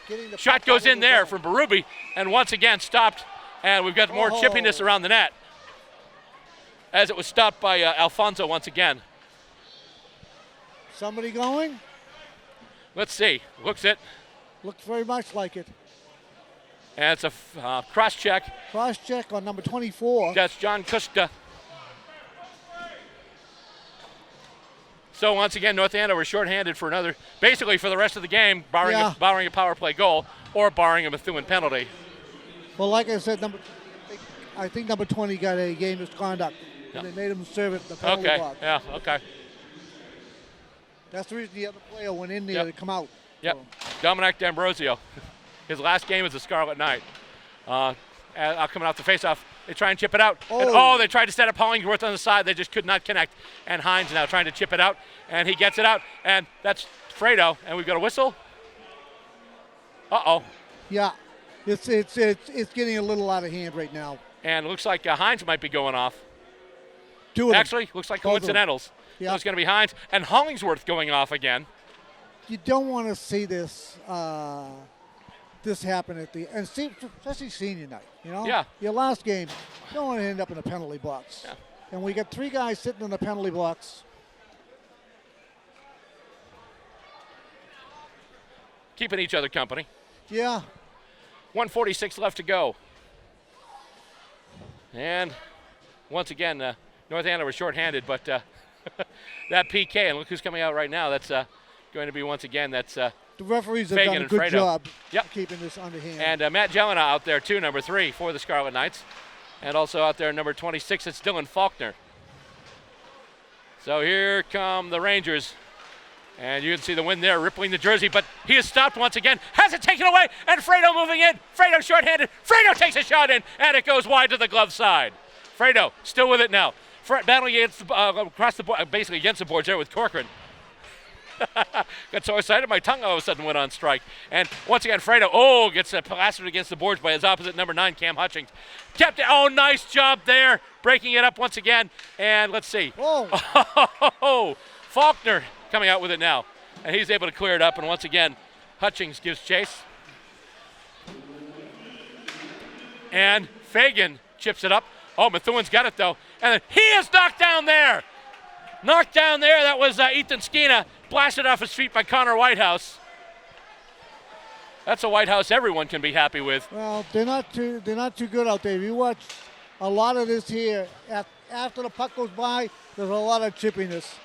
getting the Shot puck goes out of in the there zone. from Berube, and once again stopped. And we've got more chippiness around the net, as it was stopped by Alfonso once again. Somebody going? Let's see. Looks very much like it. and it's a cross check. Cross check on number 24. That's John Kusta. So once again, North Andover shorthanded for another, basically for the rest of the game, barring a power play goal or barring a Methuen penalty. Well, like I said, I think number 20 got a game misconduct. Yep. And they made him serve it in the penalty box. Yeah, okay. That's the reason the other player went in there to come out. Yep. So. Dominic D'Ambrosio. His last game as a Scarlet Knight. Coming off the faceoff, they try and chip it out. And, they tried to set up Hollingsworth on the side. They just could not connect. And Hines now trying to chip it out, and he gets it out. And that's Fredo. And we've got a whistle. Uh-oh. Yeah, it's getting a little out of hand right now. And it looks like Hines might be going off. Actually, looks like coincidentals. Yeah. So it's going to be Hines and Hollingsworth going off again. You don't want to see this this happen especially senior night. You know. Yeah. Your last game, you don't want to end up in a penalty box. Yeah. And we got 3 guys sitting in the penalty box. Keeping each other company. Yeah. 1:46 left to go. And once again, North Andover shorthanded, but that PK, and look who's coming out right now. That's going to be once again. That's the referees have Fagan done a good Fredo. job Yep. keeping this underhand. And Matt Jelena out there too, number 3 for the Scarlet Knights, and also out there number 26. It's Dylan Faulkner. So here come the Rangers. And you can see the wind there rippling the jersey, but he is stopped once again. Has it taken away, and Fredo moving in. Fredo shorthanded. Fredo takes a shot in, and it goes wide to the glove side. Fredo still with it now. Battling against across the board, basically against the boards there with Corcoran. Got so excited my tongue all of a sudden went on strike. And once again, Fredo, gets plastered against the boards by his opposite number 9, Cam Hutchings. Kept it. Oh, nice job there, breaking it up once again. And let's see. Oh. Faulkner coming out with it now, and he's able to clear it up. And once again, Hutchings gives chase, and Fagan chips it up. Oh, Methuen's got it though, and he is knocked down there. That was Ethan Skeena, blasted off his feet by Connor Whitehouse. That's a Whitehouse everyone can be happy with. Well, they're not too good out there. If you watch a lot of this here, after the puck goes by, there's a lot of chippiness.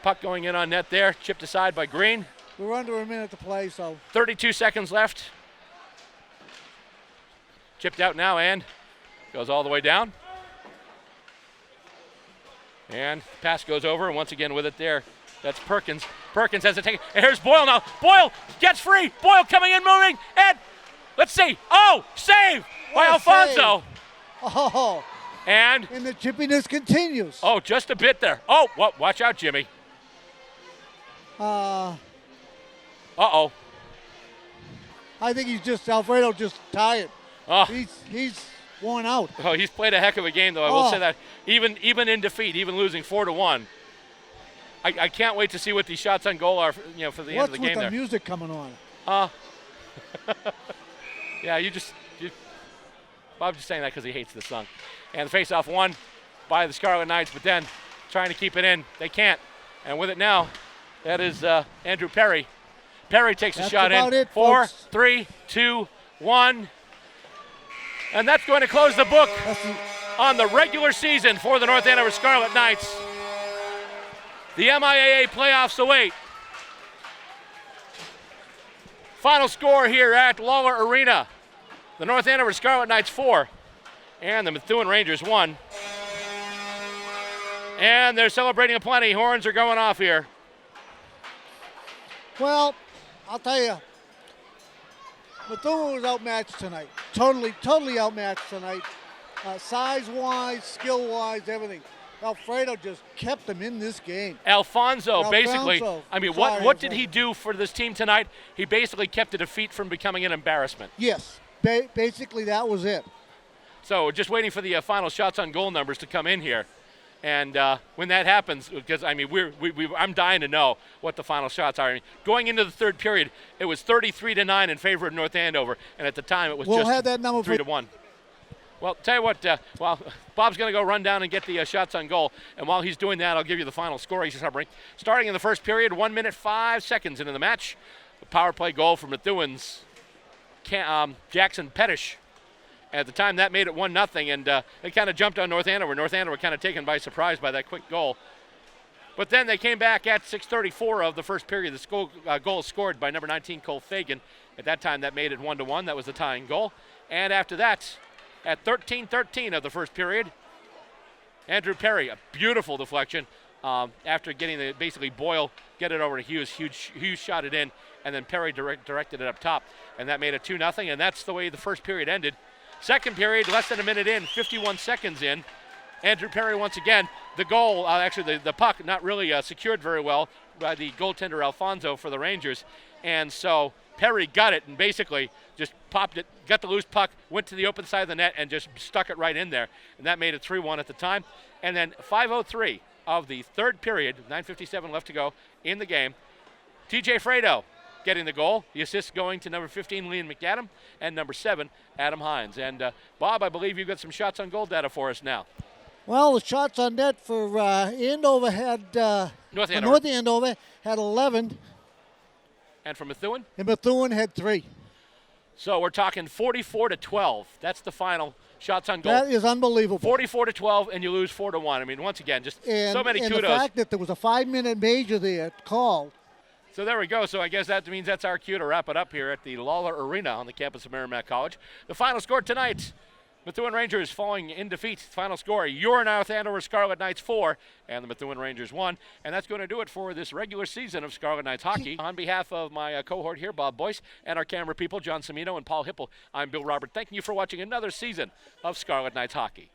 Puck going in on net there, chipped aside by Green. We're under a minute to play, so. 32 seconds left. Chipped out now and goes all the way down. And pass goes over, and once again with it there, that's Perkins. Perkins has it taken, and here's Boyle now. Boyle gets free. Boyle coming in, moving, and let's see. Oh, save by Alfonso. Save. Oh. And the chippiness continues. Oh, just a bit there. Oh, watch out, Jimmy. Uh-oh. I think Alfredo just tired. Oh. He's worn out. Oh, he's played a heck of a game, though. I will say that. Even in defeat, even losing 4-1. I can't wait to see what these shots on goal are, for the end of the game. What's with the there. music coming on? Yeah, Bob's just saying that because he hates the song. And the face-off won by the Scarlet Knights, but then trying to keep it in, they can't. And with it now, that is Andrew Perry. Perry takes a shot in. 4, 3, 2, 1. And that's going to close the book on the regular season for the North Andover Scarlet Knights. The MIAA playoffs await. Final score here at Lawler Arena. The North Andover Scarlet Knights 4 and the Methuen Rangers 1. And they're celebrating aplenty. Horns are going off here. Well, I'll tell you, Methuen was outmatched tonight. Totally outmatched tonight. Size-wise, skill-wise, everything. Alfredo just kept them in this game. Alfonso, basically, I mean, what did he do for this team tonight? He basically kept a defeat from becoming an embarrassment. Yes, basically that was it. So just waiting for the final shots on goal numbers to come in here. And when that happens, because I mean, I'm dying to know what the final shots are. I mean, going into the third period, it was 33-9 in favor of North Andover, and at the time it was we'll just have that number 3-1. Well, tell you what, Bob's going to go run down and get the shots on goal, and while he's doing that, I'll give you the final scoring summary. Starting in the first period, 1 minute 5 seconds into the match, a power play goal from Methuen's Jackson Pettish. At the time, that made it 1-0, and they kind of jumped on North Andover. North Andover kind of taken by surprise by that quick goal. But then they came back at 6:34 of the first period. The goal scored by number 19, Cole Fagan. At that time, that made it 1-1. That was the tying goal. And after that, at 13:13 of the first period, Andrew Perry, a beautiful deflection. After getting basically Boyle, get it over to Hughes. Hughes shot it in, and then Perry directed it up top. And that made it 2-0, and that's the way the first period ended. Second period, less than a minute in, 51 seconds in. Andrew Perry once again. The goal, actually the puck not really secured very well by the goaltender Alfonso for the Rangers. And so Perry got it and basically just popped it, got the loose puck, went to the open side of the net and just stuck it right in there. And that made it 3-1 at the time. And then 5:03 of the third period, 9:57 left to go in the game. TJ Fredo getting the goal. The assist going to number 15, Liam McAdam, and number 7, Adam Hines. And Bob, I believe you've got some shots on goal data for us now. Well, the shots on net for Andover had North Andover. North Andover had 11, and from Methuen? and Methuen had 3. So we're talking 44-12. That's the final shots on goal. That is unbelievable. 44-12, and you lose 4-1. I mean, once again, just so many and kudos. the fact that there was a 5-minute major there called. So there we go. So I guess that means that's our cue to wrap it up here at the Lawler Arena on the campus of Merrimack College. The final score tonight, Methuen Rangers falling in defeat. Final score, your North Andover Scarlet Knights 4 and the Methuen Rangers 1. And that's going to do it for this regular season of Scarlet Knights hockey. On behalf of my cohort here, Bob Boyce, and our camera people, John Cimino and Paul Hipple, I'm Bill Robert. Thanking you for watching another season of Scarlet Knights hockey.